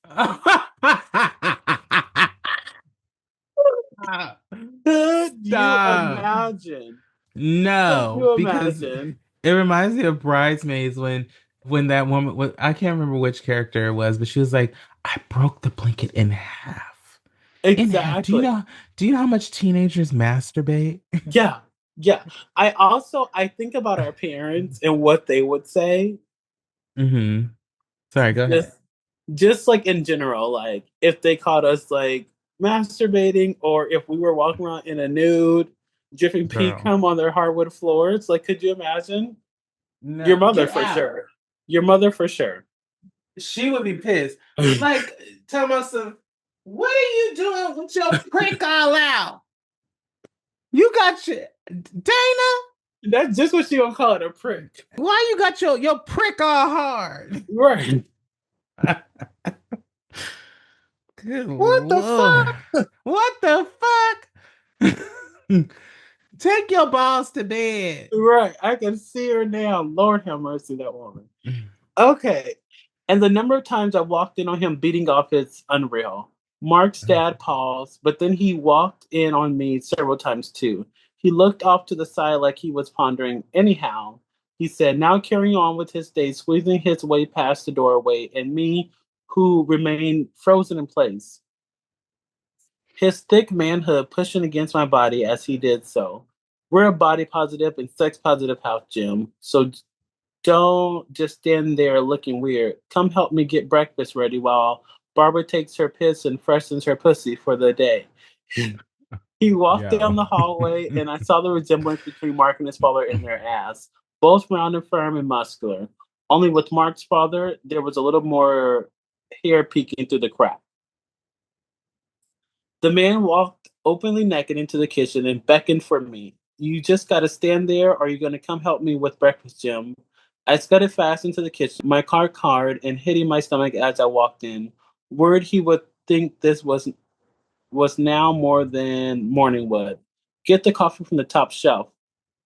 Could you Stop. imagine? Could No, you because imagine? it reminds me of Bridesmaids when that woman I can't remember which character it was, but she was like, I broke the blanket in half. In half. Exactly. Do you know how much teenagers masturbate? Yeah. Yeah. I think about our parents and what they would say. Mm-hmm. Sorry, go Just ahead. just like in general, like if they caught us like masturbating or if we were walking around in a nude, dripping pee Girl. cum on their hardwood floors. Like, could you imagine? Your No, mother get for out. sure. Your mother for sure. She would be pissed. Like, tell myself, what are you doing with your prick all out? You got your Dana. That's just what she gonna call it, a prick. Why you got your prick all hard? Right. Good What the Lord. fuck? What the fuck? Take your balls to bed. Right. I can see her now. Lord have mercy, that woman. Okay. And the number of times I walked in on him beating off is unreal. Mark's dad paused, but then he walked in on me several times too. He looked off to the side like he was pondering. Anyhow, he said, now carrying on with his day, squeezing his way past the doorway, and me, who remained frozen in place. His thick manhood pushing against my body as he did so. We're a body positive and sex positive house, Jim. So don't just stand there looking weird. Come help me get breakfast ready while Barbara takes her piss and freshens her pussy for the day. He walked down Yo. the hallway, and I saw the resemblance between Mark and his father in their ass, both round and firm and muscular. Only with Mark's father, there was a little more hair peeking through the crack. The man walked openly naked into the kitchen and beckoned for me. You just gotta stand there, or you're gonna come help me with breakfast, Jim. I scudded fast into the kitchen, my car card and hitting my stomach as I walked in. Worried he would think this was now more than morning wood. Get the coffee from the top shelf.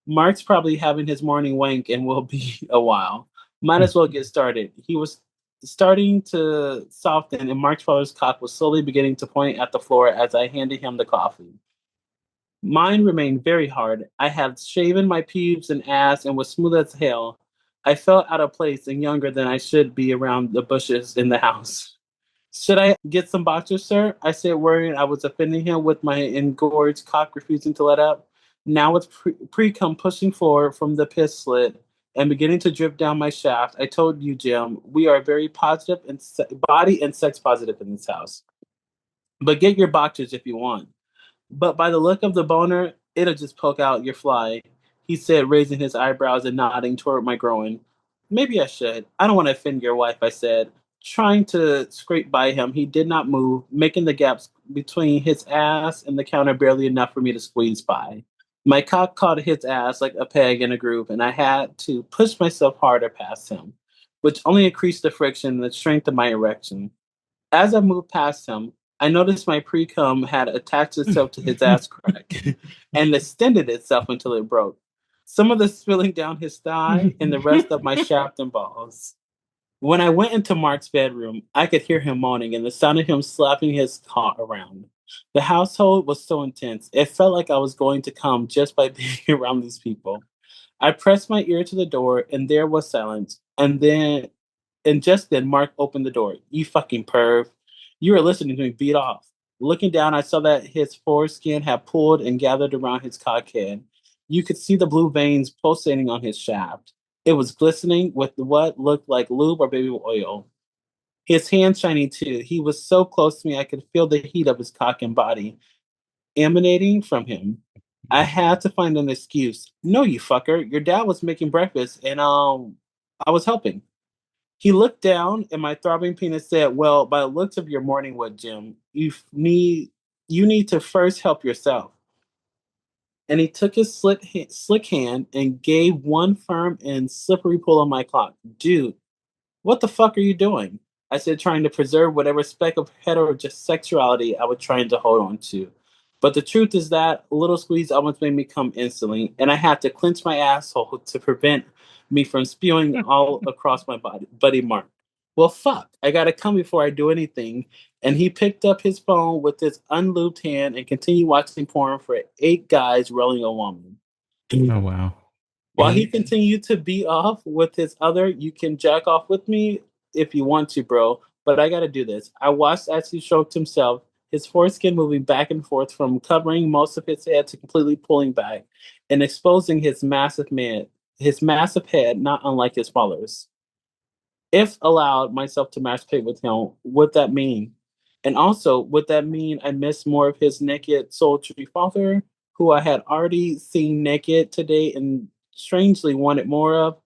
Mark's probably having his morning wank and will be a while. Might as well get started. He was starting to soften, and Mark's father's cock was slowly beginning to point at the floor as I handed him the coffee. Mine remained very hard. I had shaven my pubes and ass and was smooth as hell. I felt out of place and younger than I should be around the bushes in the house. Should I get some boxers, sir? I said, worrying I was offending him with my engorged cock refusing to let up. Now with pre-cum pushing forward from the piss slit and beginning to drip down my shaft, I told you, Jim, we are very positive and body and sex positive in this house. But get your boxers if you want. But by the look of the boner, it'll just poke out your fly, he said, raising his eyebrows and nodding toward my groin. Maybe I should. I don't want to offend your wife, I said. Trying to scrape by him, he did not move, making the gaps between his ass and the counter barely enough for me to squeeze by. My cock caught his ass like a peg in a groove, and I had to push myself harder past him, which only increased the friction and the strength of my erection. As I moved past him, I noticed my pre-cum had attached itself to his ass crack and extended itself until it broke. Some of the spilling down his thigh and the rest of my shaft and balls. When I went into Mark's bedroom, I could hear him moaning and the sound of him slapping his cot around. The household was so intense, it felt like I was going to come just by being around these people. I pressed my ear to the door and there was silence. And just then, Mark opened the door. You fucking perv. You were listening to me beat off. Looking down, I saw that his foreskin had pulled and gathered around his cockhead. You could see the blue veins pulsating on his shaft. It was glistening with what looked like lube or baby oil. His hands shiny too. He was so close to me, I could feel the heat of his cock and body emanating from him. I had to find an excuse. No, you fucker. Your dad was making breakfast and I was helping. He looked down, and my throbbing penis said, "Well, by the looks of your morning wood, Jim, you need to first help yourself." And he took his slick hand and gave one firm and slippery pull on my cock. Dude, what the fuck are you doing? I said, trying to preserve whatever speck of heterosexuality I was trying to hold on to. But the truth is that a little squeeze almost made me come instantly, and I had to clench my asshole to prevent me from spewing all across my body. Buddy Mark. Well, fuck. I gotta come before I do anything. And he picked up his phone with his unlubed hand and continued watching porn for 8 guys rolling a woman. Oh, wow. While he 8? continued to be off with his other, you can jack off with me if you want to, bro. But I gotta do this. I watched as he stroked himself, his foreskin moving back and forth from covering most of his head to completely pulling back and exposing his massive head, not unlike his father's. If allowed myself to masturbate with him, would that mean? And also, would that mean I missed more of his naked, sultry father, who I had already seen naked today and strangely wanted more of?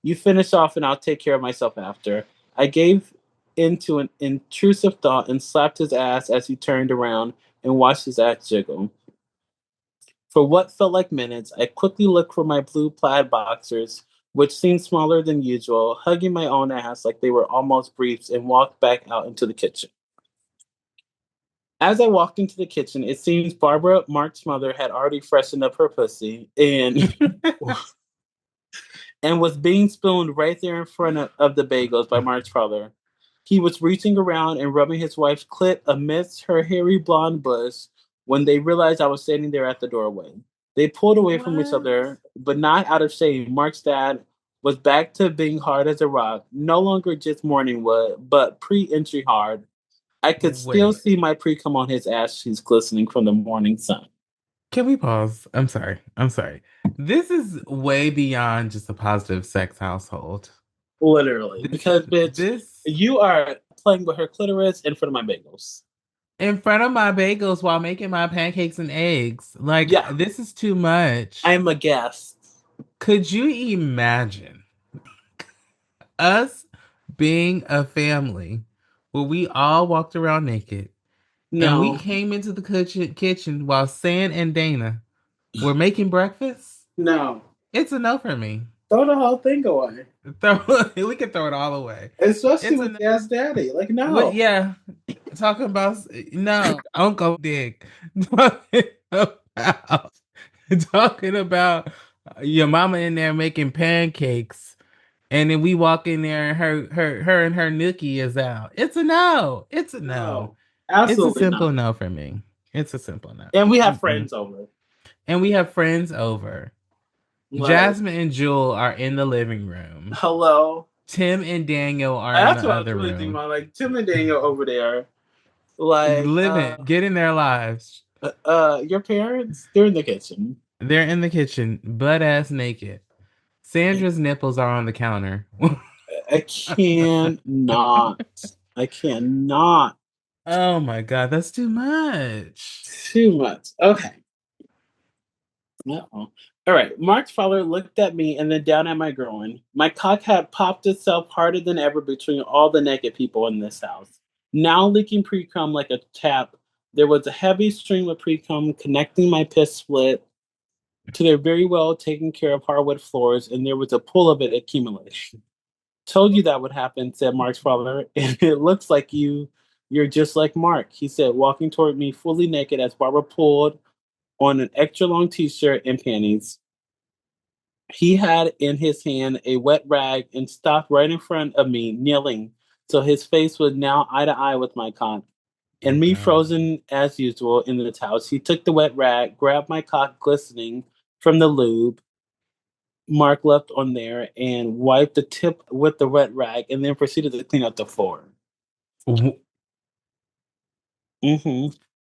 You finish off and I'll take care of myself after. I gave into an intrusive thought and slapped his ass as he turned around and watched his ass jiggle. For what felt like minutes, I quickly looked for my blue plaid boxers, which seemed smaller than usual, hugging my own ass like they were almost briefs, and walked back out into the kitchen. As I walked into the kitchen, it seems Barbara, Mark's mother, had already freshened up her pussy and was being spooned right there in front of the bagels by Mark's father. He was reaching around and rubbing his wife's clit amidst her hairy blonde bush when they realized I was standing there at the doorway. They pulled away from each other, but not out of shame. Mark's dad was back to being hard as a rock, no longer just morning wood, but pre-entry hard. I could still Wait, see my pre-cum on his ass cheeks glistening from the morning sun. can we pause? I'm sorry. I'm sorry. This is way beyond just a positive sex household. Literally. This, Because, bitch, this you are playing with her clitoris in front of my bagels. in front of my bagels while making my pancakes and eggs. Like, Yeah, this is too much. I'm a guest. Could you imagine us being a family where we all walked around naked and we No, came into the kitchen while San and Dana were making breakfast? no. It's a no for me. Throw the whole thing away. We can throw it all away. Especially It's a with no. Gas Daddy. Like, But no. yeah, talking about no, Uncle Dick. Talking about talking about your mama in there making pancakes, and then we walk in there and her and her nookie is out. It's a no. It's a no. No. It's a Absolutely simple not. no for me. It's a simple no. And we have Mm-mm. friends over. And we have friends over. Like, Jasmine and Jewel are in the living room. hello. Tim and Daniel are in That's the what I was other really thinking room. about. Like, Tim and Daniel over there. Like, Living, getting their lives. your parents, they're in the kitchen. They're in the kitchen, butt ass naked. Sandra's nipples are on the counter. I cannot. I cannot. Oh my god, that's too much. Too much. Okay. Uh-oh. All right. Mark's father looked at me and then down at my groin. My cock had popped itself harder than ever between all the naked people in this house. Now leaking pre cum like a tap, there was a heavy stream of pre cum connecting my piss split to their very well taken care of hardwood floors, and there was a pool of it accumulating. Told you that would happen, said Mark's father, and it looks like you're just like Mark, he said, walking toward me fully naked as Barbara pulled on an extra long t shirt and panties. He had in his hand a wet rag and stopped right in front of me, kneeling, so his face was now eye to eye with my cock. And Oh me god. frozen as usual in the towels, he took the wet rag, grabbed my cock glistening from the lube Mark left on there, and wiped the tip with the wet rag, and then proceeded to clean up the floor. W-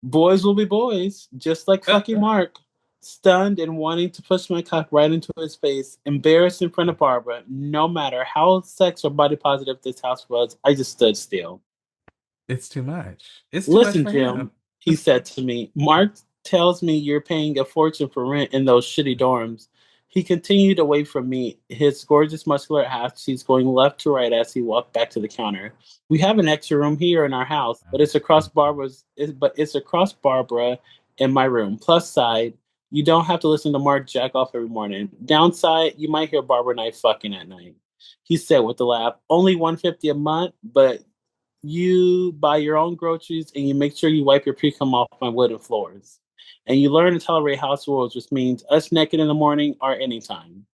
Boys will be boys, just like uh, fucking Mark. Stunned and wanting to push my cock right into his face, embarrassed in front of Barbara, no matter how sex or body positive this house was, I just stood still. it's too much. It's too much Listen, for him. Jim, he said to me, Mark tells me you're paying a fortune for rent in those shitty dorms. He continued away from me, his gorgeous muscular ass cheeks going left to right as he walked back to the counter. We have an extra room here in our house, but it's across Barbara and my room. Plus side, you don't have to listen to Mark jack off every morning. Downside, you might hear Barbara and I fucking at night. He said with a laugh, only $150 a month, but you buy your own groceries and you make sure you wipe your pre-cum off my wooden floors. And you learn to tolerate house rules, which means us naked in the morning or anytime.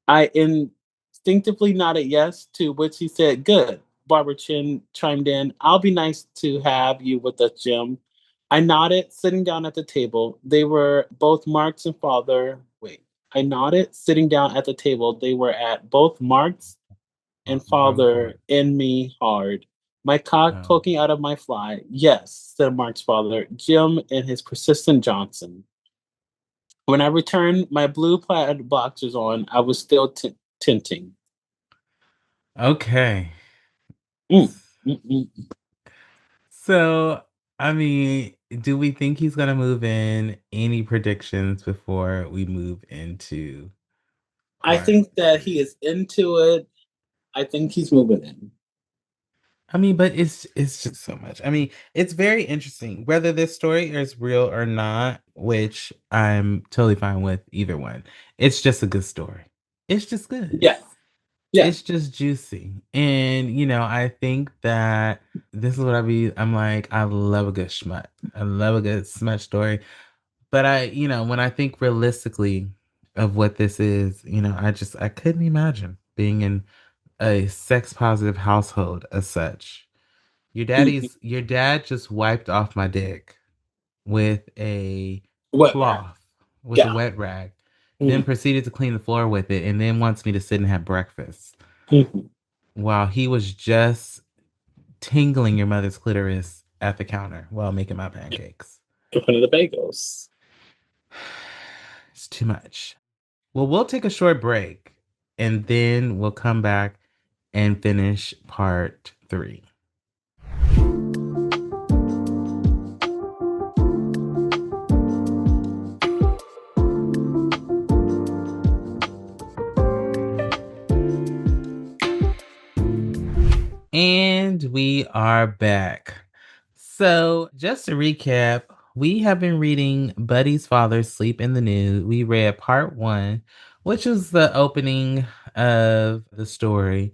I instinctively nodded yes, to which he said, good. Barbara Chin chimed in, I'll be nice to have you with us, Jim. I nodded, sitting down at the table. They were both Mark's and father. Wait. I nodded, sitting down at the table. They were at both Mark's and Go for father it. in me hard. My cock Oh. poking out of my fly. Yes, said Mark's father, Jim and his persistent Johnson. When I returned my blue plaid boxers on, I was still tinting. Okay. Mm, mm, mm. So, I mean, do we think he's gonna move in? Any predictions before we move into I part think that he three? is into it. I think he's moving in. I mean, but it's just so much. I mean, it's very interesting whether this story is real or not, which I'm totally fine with either one. It's just a good story. It's just good. Yeah, yeah. It's just juicy. And I think that this is what I'm like, I love a good smut. I love a good smut story. But when I think realistically of what this is, I couldn't imagine being in a sex positive household as such. Mhm. Your dad just wiped off my dick with a Wet rag. cloth, with a Yeah. wet rag, then Mhm. proceeded to clean the floor with it, and then wants me to sit and have breakfast Mhm. while he was just tingling your mother's clitoris at the counter while making my pancakes. In front of the bagels. It's too much. Well, we'll take a short break and then we'll come back and finish part 3. And we are back. So, just to recap, we have been reading Buddy's Father Sleep in the Nude. We read part 1, which is the opening of the story.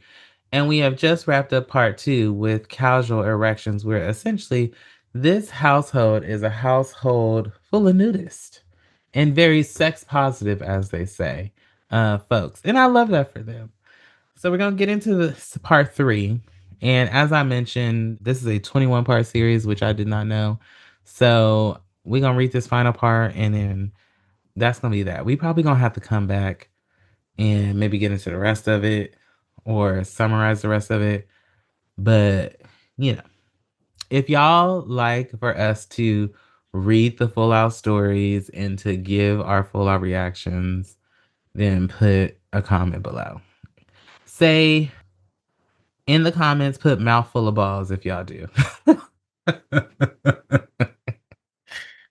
And we have just wrapped up part 2 with Casual Erections, where essentially this household is a household full of nudists and very sex positive, as they say, folks. And I love that for them. So we're going to get into this part 3. And as I mentioned, this is a 21 part series, which I did not know. So we're going to read this final part and then that's going to be that. We probably going to have to come back and maybe get into the rest of it or summarize the rest of it. But, you know, if y'all like for us to read the full out stories and to give our full out reactions, then put a comment below. Say in the comments, put mouthful of balls if y'all do.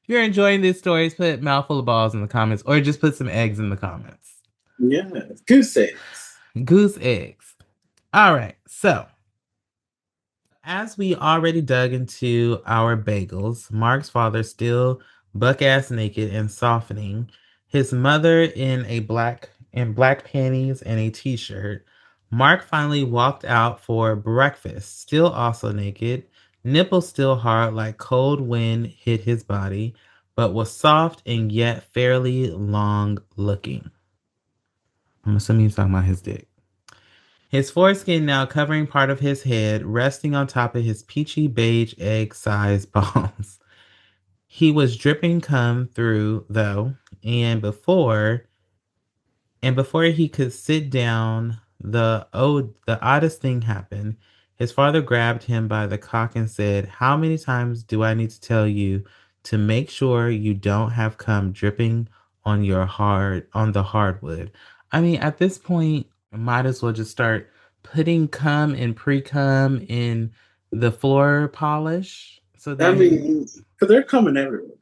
If you're enjoying these stories, put mouthful of balls in the comments or just put some eggs in the comments. Yeah. Goose eggs. Goose eggs. All right. So, as we already dug into our bagels, Mark's father still buck ass naked and softening, his mother in black panties and a t-shirt. Mark finally walked out for breakfast, still also naked, nipples still hard like cold wind hit his body, but was soft and yet fairly long looking. I'm assuming he's talking about his dick. His foreskin now covering part of his head, resting on top of his peachy beige egg-sized balls. He was dripping cum through, though, and before he could sit down, the oddest thing happened. His father grabbed him by the cock and said, "How many times do I need to tell you to make sure you don't have cum dripping on the hardwood?" I mean, at this point, I might as well just start putting cum and pre-cum in the floor polish. So I then mean, because they're coming everywhere.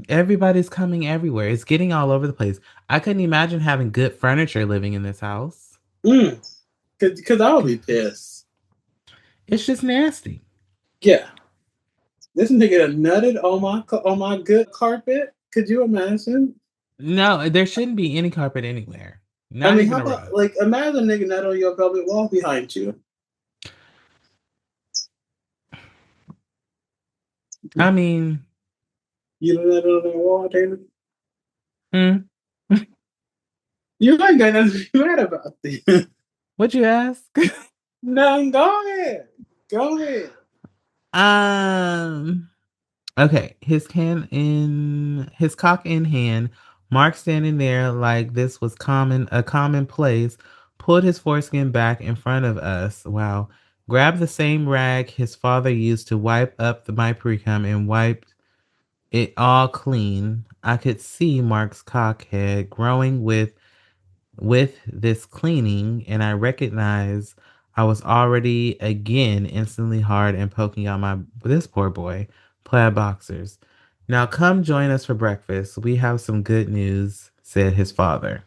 everybody's coming everywhere. It's getting all over the place. I couldn't imagine having good furniture living in this house. Mm. Because I would be pissed. It's just nasty. Yeah. This nigga done nutted on my good carpet. Could you imagine? No, there shouldn't be any carpet anywhere. I Not mean, even how a about rug. like imagine a nigga nut on your velvet wall behind you. I mean, You know that on that wall, David? hmm, You ain't got nothing to be mad about this. what'd you ask? No, go ahead. Go ahead. um. Okay, his cock in hand, Mark standing there like this was a commonplace, pulled his foreskin back in front of us. Wow. Grabbed the same rag his father used to wipe up my pre-cum and wiped it all clean. I could see Mark's cock head growing with this cleaning, and I recognized I was already again instantly hard and poking out my this poor boy plaid boxers. "Now come join us for breakfast. We have some good news," said his father.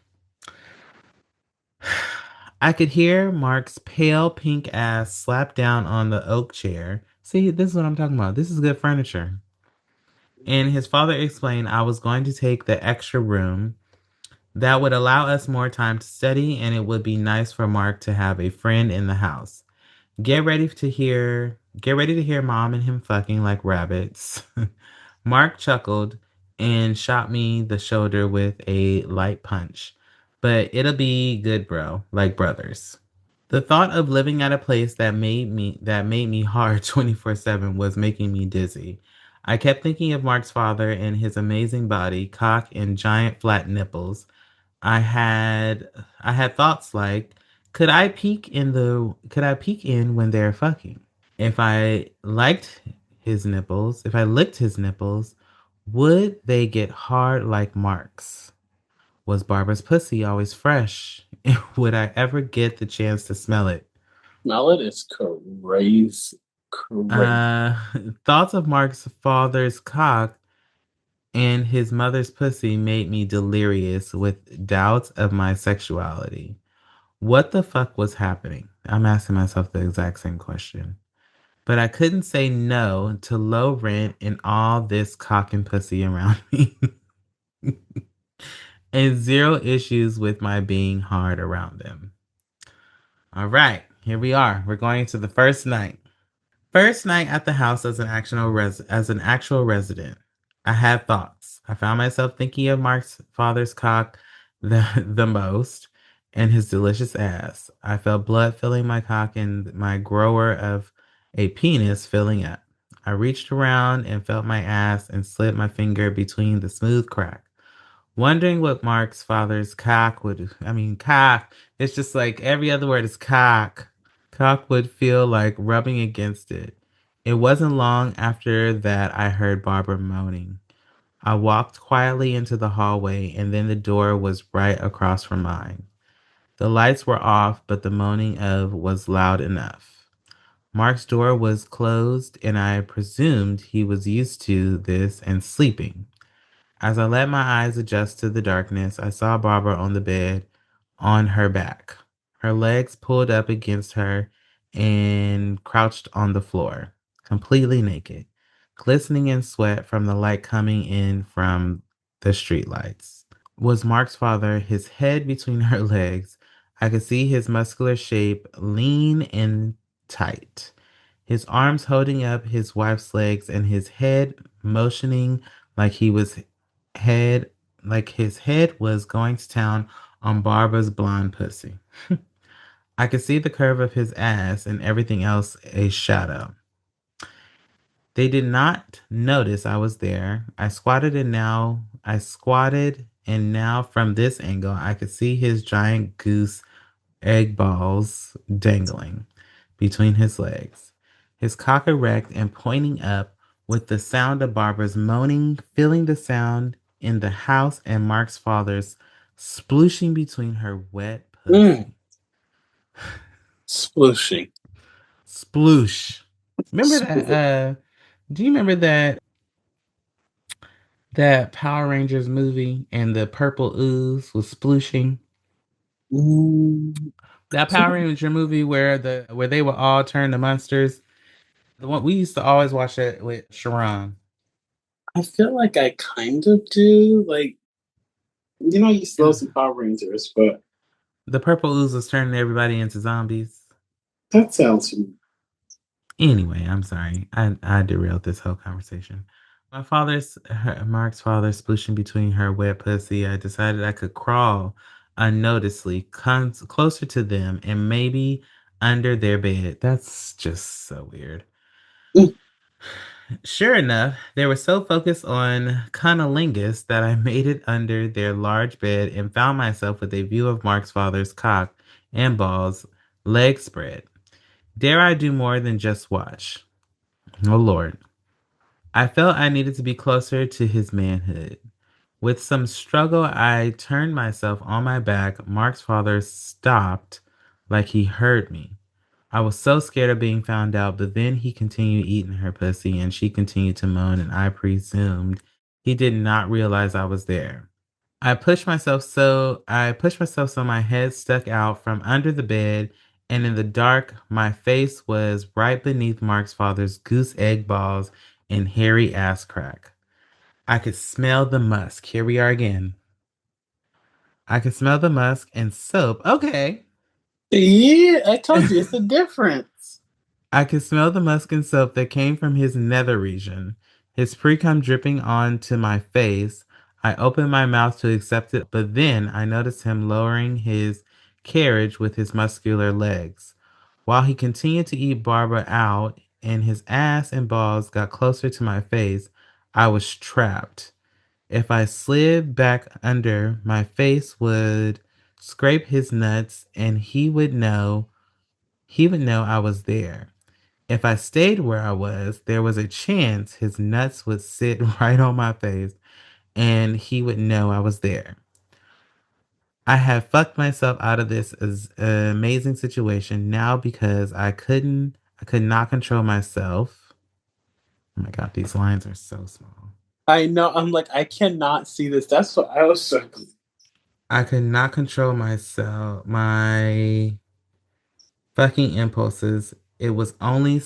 I could hear Mark's pale pink ass slap down on the oak chair. See, this is what I'm talking about. This is good furniture. And his father explained I was going to take the extra room. That would allow us more time to study, and it would be nice for Mark to have a friend in the house. Get ready to hear mom and him fucking like rabbits. Mark chuckled and shot me the shoulder with a light punch. But it'll be good, bro, like brothers. The thought of living at a place that made me hard 24/7 was making me dizzy. I kept thinking of Mark's father and his amazing body, cock and giant flat nipples. I had I had thoughts like, could I peek in when they're fucking? If I licked his nipples, would they get hard like Mark's? Was Barbara's pussy always fresh? Would I ever get the chance to smell it? Smell it is crazy. Crazy. Uh, thoughts of Mark's father's cock and his mother's pussy made me delirious with doubts of my sexuality. What the fuck was happening? I'm asking myself the exact same question. But I couldn't say no to low rent and all this cock and pussy around me. And zero issues with my being hard around them. All right, here we are. We're going into the first night. First night at the house as an actual resident. I had thoughts. I found myself thinking of Mark's father's cock the most and his delicious ass. I felt blood filling my cock and my grower of a penis filling up. I reached around and felt my ass and slid my finger between the smooth crack. Wondering what Mark's father's cock. It's just like every other word is cock. Cock would feel like rubbing against it. It wasn't long after that I heard Barbara moaning. I walked quietly into the hallway, and then the door was right across from mine. The lights were off, but the moaning of was loud enough. Mark's door was closed, and I presumed he was used to this and sleeping. As I let my eyes adjust to the darkness, I saw Barbara on the bed on her back, her legs pulled up against her and crouched on the floor, completely naked, glistening in sweat from the light coming in from the streetlights. Was Mark's father, his head between her legs? I could see his muscular shape, lean and tight, his arms holding up his wife's legs and his head motioning like he was head like his head was going to town on Barbara's blonde pussy. I could see the curve of his ass and everything else a shadow. They did not notice I was there. I squatted and now from this angle I could see his giant goose egg balls dangling between his legs, his cock erect and pointing up with the sound of Barbara's moaning, filling the sound in the house and Mark's father's splooshing between her wet Mm, pussy. splooshing. Sploosh. Remember that? Sploosh. Do you remember that Power Rangers movie and the purple ooze was splooshing? Mm, That Power Ranger movie where they would all turn to monsters. The one we used to always watch that with Sharon. I feel like I kind of do. Like, I used to Yeah. love some Power Rangers, but The purple ooze was turning everybody into zombies. that sounds. Anyway, I'm sorry. I derailed this whole conversation. Mark's father, splooshing between her wet pussy. I decided I could crawl unnoticedly closer to them and maybe under their bed. That's just so weird. Mm, Sure enough, they were so focused on cunnilingus that I made it under their large bed and found myself with a view of Mark's father's cock and balls, legs spread. Dare I do more than just watch? Oh Lord. I felt I needed to be closer to his manhood. With some struggle, I turned myself on my back. Mark's father stopped like he heard me. I was so scared of being found out, but then he continued eating her pussy and she continued to moan, and I presumed he did not realize I was there. I pushed myself so my head stuck out from under the bed, and in the dark, my face was right beneath Mark's father's goose egg balls and hairy ass crack. I could smell the musk. Here we are again. I could smell the musk and soap. Okay. Yeah, I told you it's a difference. I could smell the musk and soap that came from his nether region, his pre-cum dripping onto my face. I opened my mouth to accept it, but then I noticed him lowering his carriage with his muscular legs. While he continued to eat Barbara out and his ass and balls got closer to my face, I was trapped. If I slid back under, my face would scrape his nuts and he would know I was there. If I stayed where I was, there was a chance his nuts would sit right on my face and he would know I was there. I had fucked myself out of this amazing situation now because I could not control myself. Oh my God, these lines are so small. I know. I'm like, I cannot see this. That's what I was struggling. I could not control my fucking impulses. It was only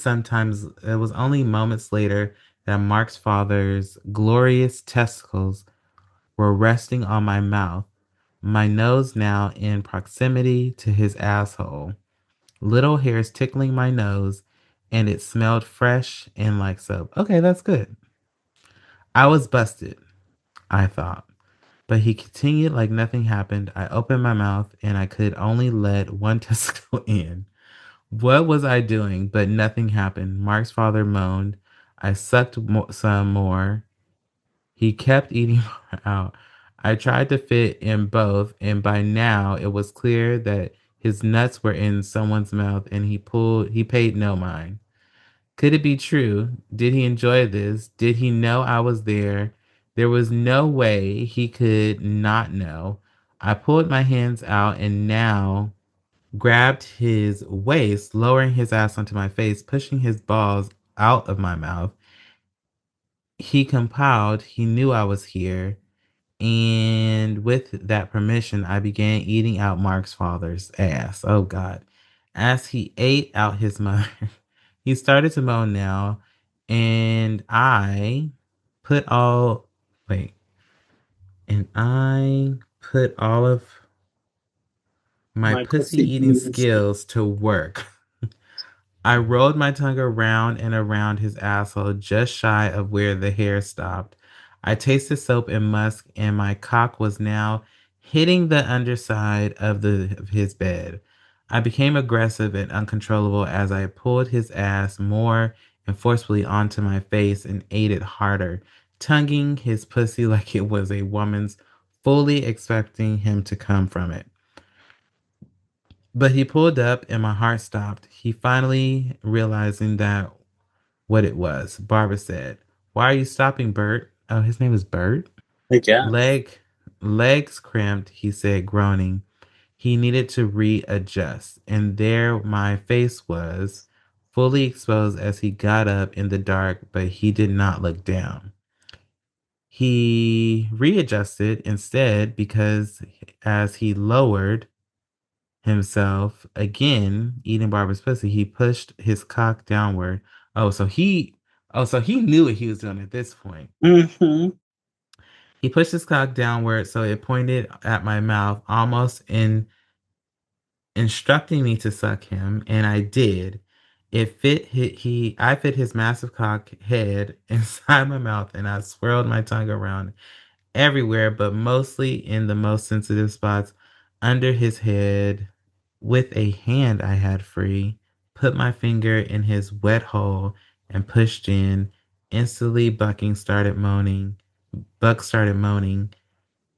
moments later that Mark's father's glorious testicles were resting on my mouth, my nose now in proximity to his asshole, little hairs tickling my nose, and it smelled fresh and like soap. Okay, that's good. I was busted, I thought. But he continued like nothing happened. I opened my mouth and I could only let one testicle in. What was I doing? But nothing happened. Mark's father moaned. I sucked some more. He kept eating out. I tried to fit in both, and by now it was clear that his nuts were in someone's mouth and he paid no mind. Could it be true? Did he enjoy this? Did he know I was there? There was no way he could not know. I pulled my hands out and now grabbed his waist, lowering his ass onto my face, pushing his balls out of my mouth. He compiled, he knew I was here. And with that permission, I began eating out Mark's father's ass. Oh, God. As he ate out his mother, he started to moan now. And I put all, wait, and I put all of my My pussy pussy eating eating skin. skills to work. I rolled my tongue around and around his asshole, just shy of where the hair stopped. I tasted soap and musk, and my cock was now hitting the underside of his bed. I became aggressive and uncontrollable as I pulled his ass more and forcefully onto my face and ate it harder, tonguing his pussy like it was a woman's, fully expecting him to come from it. But he pulled up and my heart stopped. He finally realizing that what it was. Barbara said, "Why are you stopping, Bert?" Oh, his name is Bert. I guess. Leg legs cramped, he said, groaning. He needed to readjust. And there my face was, fully exposed as he got up in the dark, but he did not look down. He readjusted instead because as he lowered himself again, eating Barbara's pussy, he pushed his cock downward. Oh, so he so he knew what he was doing at this point. Mm-hmm. He pushed his cock downward so it pointed at my mouth, almost instructing me to suck him, and I did. I fit his massive cock head inside my mouth and I swirled my tongue around everywhere, but mostly in the most sensitive spots under his head. With a hand I had free, put my finger in his wet hole and pushed in. Instantly, Buck started moaning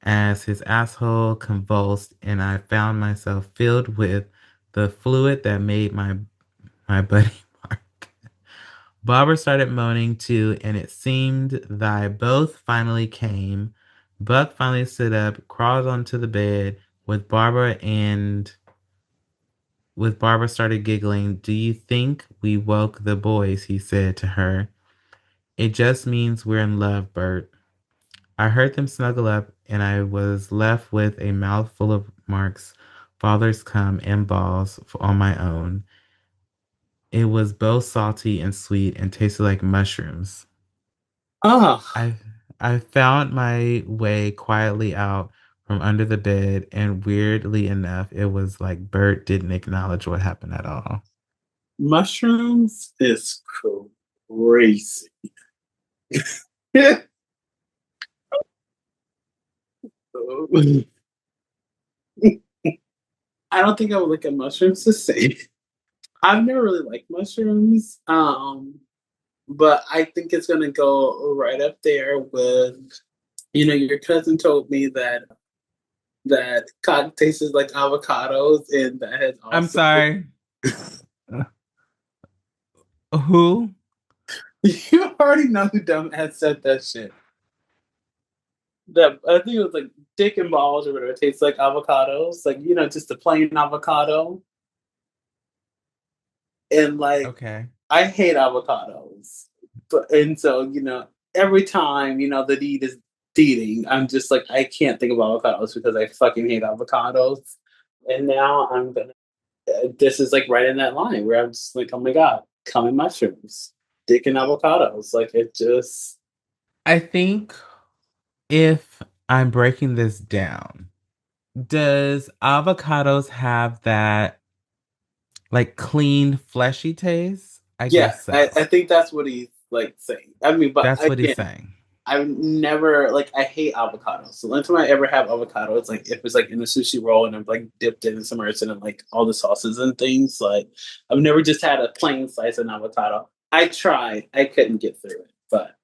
as his asshole convulsed, and I found myself filled with the fluid that made my buddy bark. Barbara started moaning too, and it seemed that both finally came. Buck finally stood up, crawled onto the bed with Barbara started giggling. "Do you think we woke the boys?" he said to her. "It just means we're in love, Bert." I heard them snuggle up and I was left with a mouthful of Mark's father's cum and balls on my own. It was both salty and sweet and tasted like mushrooms. Ah, I I found my way quietly out from under the bed, and weirdly enough, it was like Bert didn't acknowledge what happened at all. mushrooms is crazy. I don't think I would look at mushrooms the same. I've never really liked mushrooms, but I think it's gonna go right up there with, your cousin told me that cotton tastes like avocados, and that has I'm also. sorry. Who? You already know who dumb has said that shit. That I think it was like dick and balls or whatever. It tastes like avocados, like just a plain avocado. And like Okay. I hate avocados, but and so every time the deed is deeding, I'm just like I can't think of avocados because I fucking hate avocados. And now I'm gonna. This is like right in that line where I'm just like, oh my god, coming mushrooms, dick and avocados. Like it just. I think if I'm breaking this down, does avocados have that like clean, fleshy taste? I Yeah, guess I so. think that's what he's like saying. I mean, but That's what he's again, saying. I've never like I hate avocados. So the only time I ever have avocado, it's like if it's like in a sushi roll and I'm like dipped in and immersed in like all the sauces and things. Like I've never just had a plain slice of avocado. I tried, I couldn't get through it. But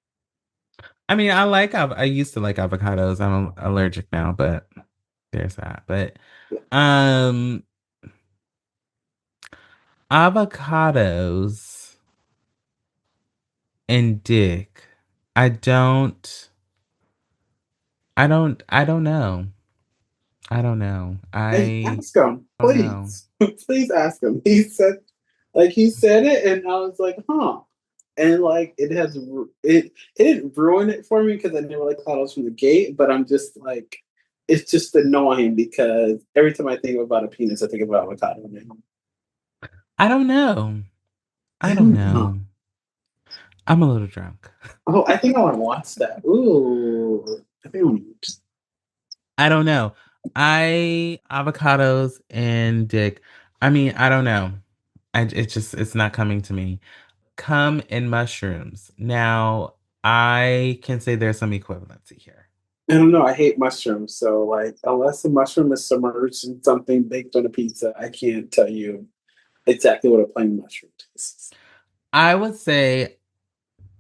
I mean, I used to like avocados. I'm allergic now, but there's that. But um avocados and dick. I don't I don't know. I don't know. I I ask him, don't know. please, please ask him. He said it, and I was like, huh. And like it didn't ruin it for me because I never like clouds from the gate, but I'm just like it's just annoying because every time I think about a penis, I think about avocado now. I don't know. I I don't don't know. know. I'm a little drunk. Oh, I think I want to watch that. Ooh, I think I want to watch I don't know. I avocados and dick. I mean, I don't know. It's not coming to me. Come in mushrooms. Now, I can say there's some equivalency here. I don't know. I hate mushrooms, so like unless the mushroom is submerged in something baked on a pizza, I can't tell you exactly what a plain mushroom tastes. I would say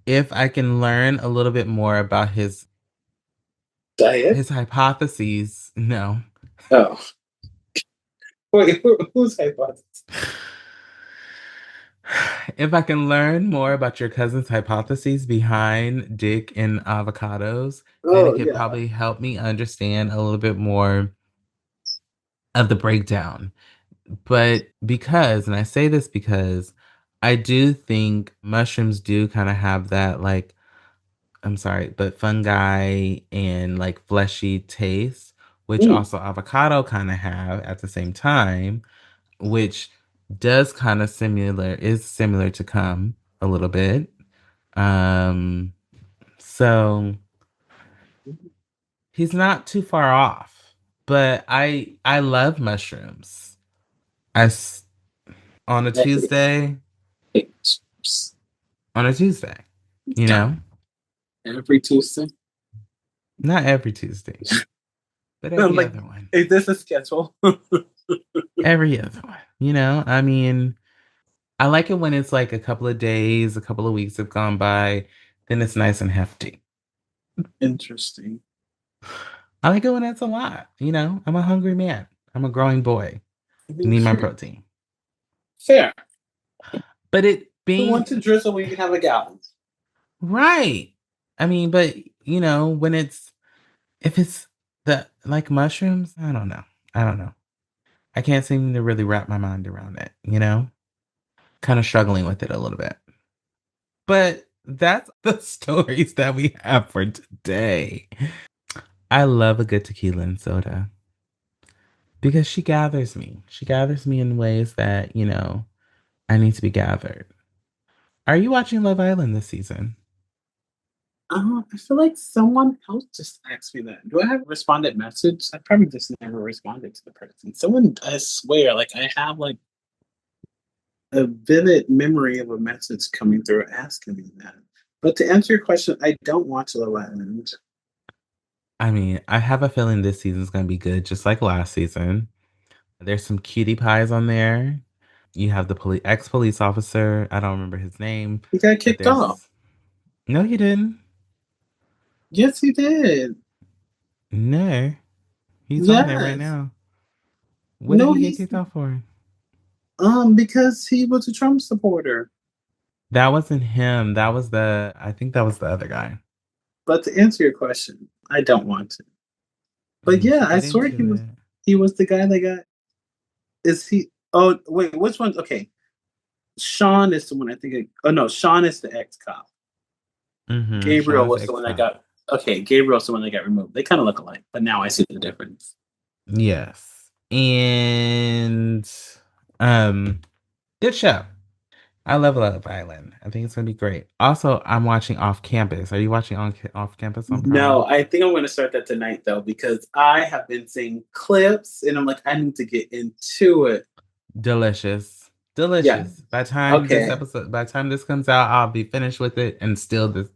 if I can learn a little bit more about Diet? his hypotheses, no. Oh, wait, who's hypothesis? If I can learn more about your cousin's hypotheses behind dick and avocados, then it Oh could yeah. probably help me understand a little bit more of the breakdown. But because, and I say this because I do think mushrooms do kind of have that, like, I'm sorry, but fungi and like fleshy taste, which Mm. also avocado kind of have at the same time, which does kind of is similar to cum a little bit. Um, so he's not too far off, but I love mushrooms. I s- on a I hate Tuesday, it. on a Tuesday, you know, Every Tuesday. not every Tuesday, but I'm every like, other one, is this a schedule? every other one, you know. I mean, I like it when it's like a couple of days, a couple of weeks have gone by, then it's nice and hefty. Interesting. I like it when it's a lot, you know. I'm a hungry man. I'm a growing boy. I I mean, need my fair. protein. Fair. But it Who being wants to drizzle when you can have a gallon? right. I mean, but you know, when it's if it's the like mushrooms, I don't know. I don't know. I can't seem to really wrap my mind around it, you know? Kind of struggling with it a little bit. But that's the stories that we have for today. I love a good tequila and soda because she gathers me. She gathers me in ways that, I need to be gathered. Are you watching Love Island this season? I feel like someone else just asked me that. Do I have a responded message? I probably just never responded to the person. Someone, I swear, like I have like a vivid memory of a message coming through asking me that. But to answer your question, I don't watch Love Island. I mean, I have a feeling this season's going to be good, just like last season. There's some cutie pies on there. You have the ex-police officer. I don't remember his name, He got but kicked off. there's... No, he didn't. Yes, he did. No, he's on there right Yes. now. What did No, he get he's kicked off for? because he was a Trump supporter. That wasn't him. I think that was the other guy. But to answer your question, I don't want to. You But need yeah, to I get swear into it. he was the guy that got is he oh wait, which one? Okay. Sean is the one I think oh no, Sean is the ex cop. Mm-hmm. Gabriel Sean's was the one that ex-cop. got okay, Gabriel's the one that got removed. They kind of look alike, but now I see the difference. Yes. And um good show. I love Love Island. I think it's gonna be great. Also, I'm watching Off Campus. Are you watching Off Campus on No, Prime? I think I'm going to start that tonight though because I have been seeing clips and I'm like, I need to get into it. Delicious. Yeah. Delicious. Okay. By the time this comes out, I'll be finished with it and still this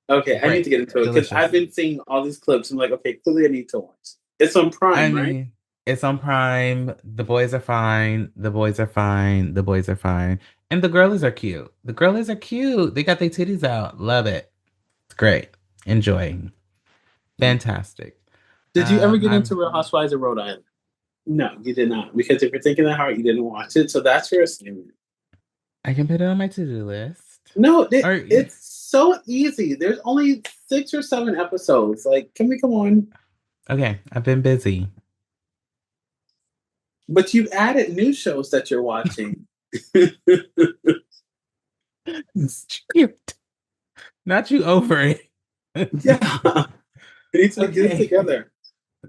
Okay. I need to great. get into it because I've Delicious. been seeing all these clips. I'm like, okay, clearly I need to watch. It's on I Prime, right? mean, it's on Prime. The boys are fine. The boys are fine. The boys are fine. And the girlies are cute. The girlies are cute. They got their titties out. Love it. It's great. Enjoy. Fantastic. Did you ever get into I'm Real Housewives of Rhode Island? No, you did not. Because if you're thinking that hard, you didn't watch it. So that's your assignment. I can put it on my to-do list. No, Or it's so easy. There's only 6 or 7 episodes. Like, can we come on? okay, I've been busy. But you've added new shows that you're watching. It's cute. Not you over it. Yeah. We need to get it Okay. together.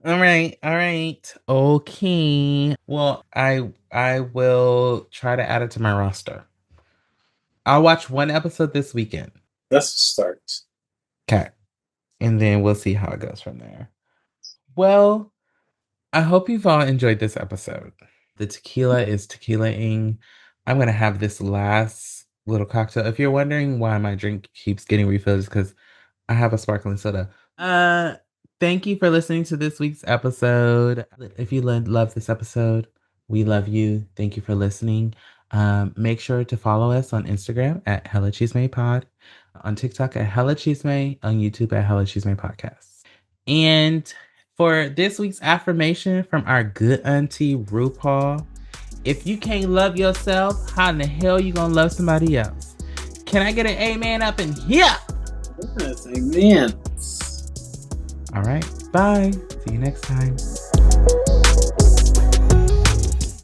All right. All right. Okay. Well, I will try to add it to my roster. I'll watch one episode this weekend. Let's start. Okay. And then we'll see how it goes from there. Well, I hope you've all enjoyed this episode. The tequila is tequila-ing. I'm going to have this last little cocktail. If you're wondering why my drink keeps getting refilled, it's because I have a sparkling soda. Thank you for listening to this week's episode. If you love this episode, we love you. Thank you for listening. Make sure to follow us on Instagram at HellaChismePod, on TikTok at HellaChisme, on YouTube at HellaChismePodcast. And for this week's affirmation from our good auntie RuPaul, if you can't love yourself, how in the hell you gonna love somebody else? Can I get an amen up in here? Yes, amen. All right. Bye. See you next time.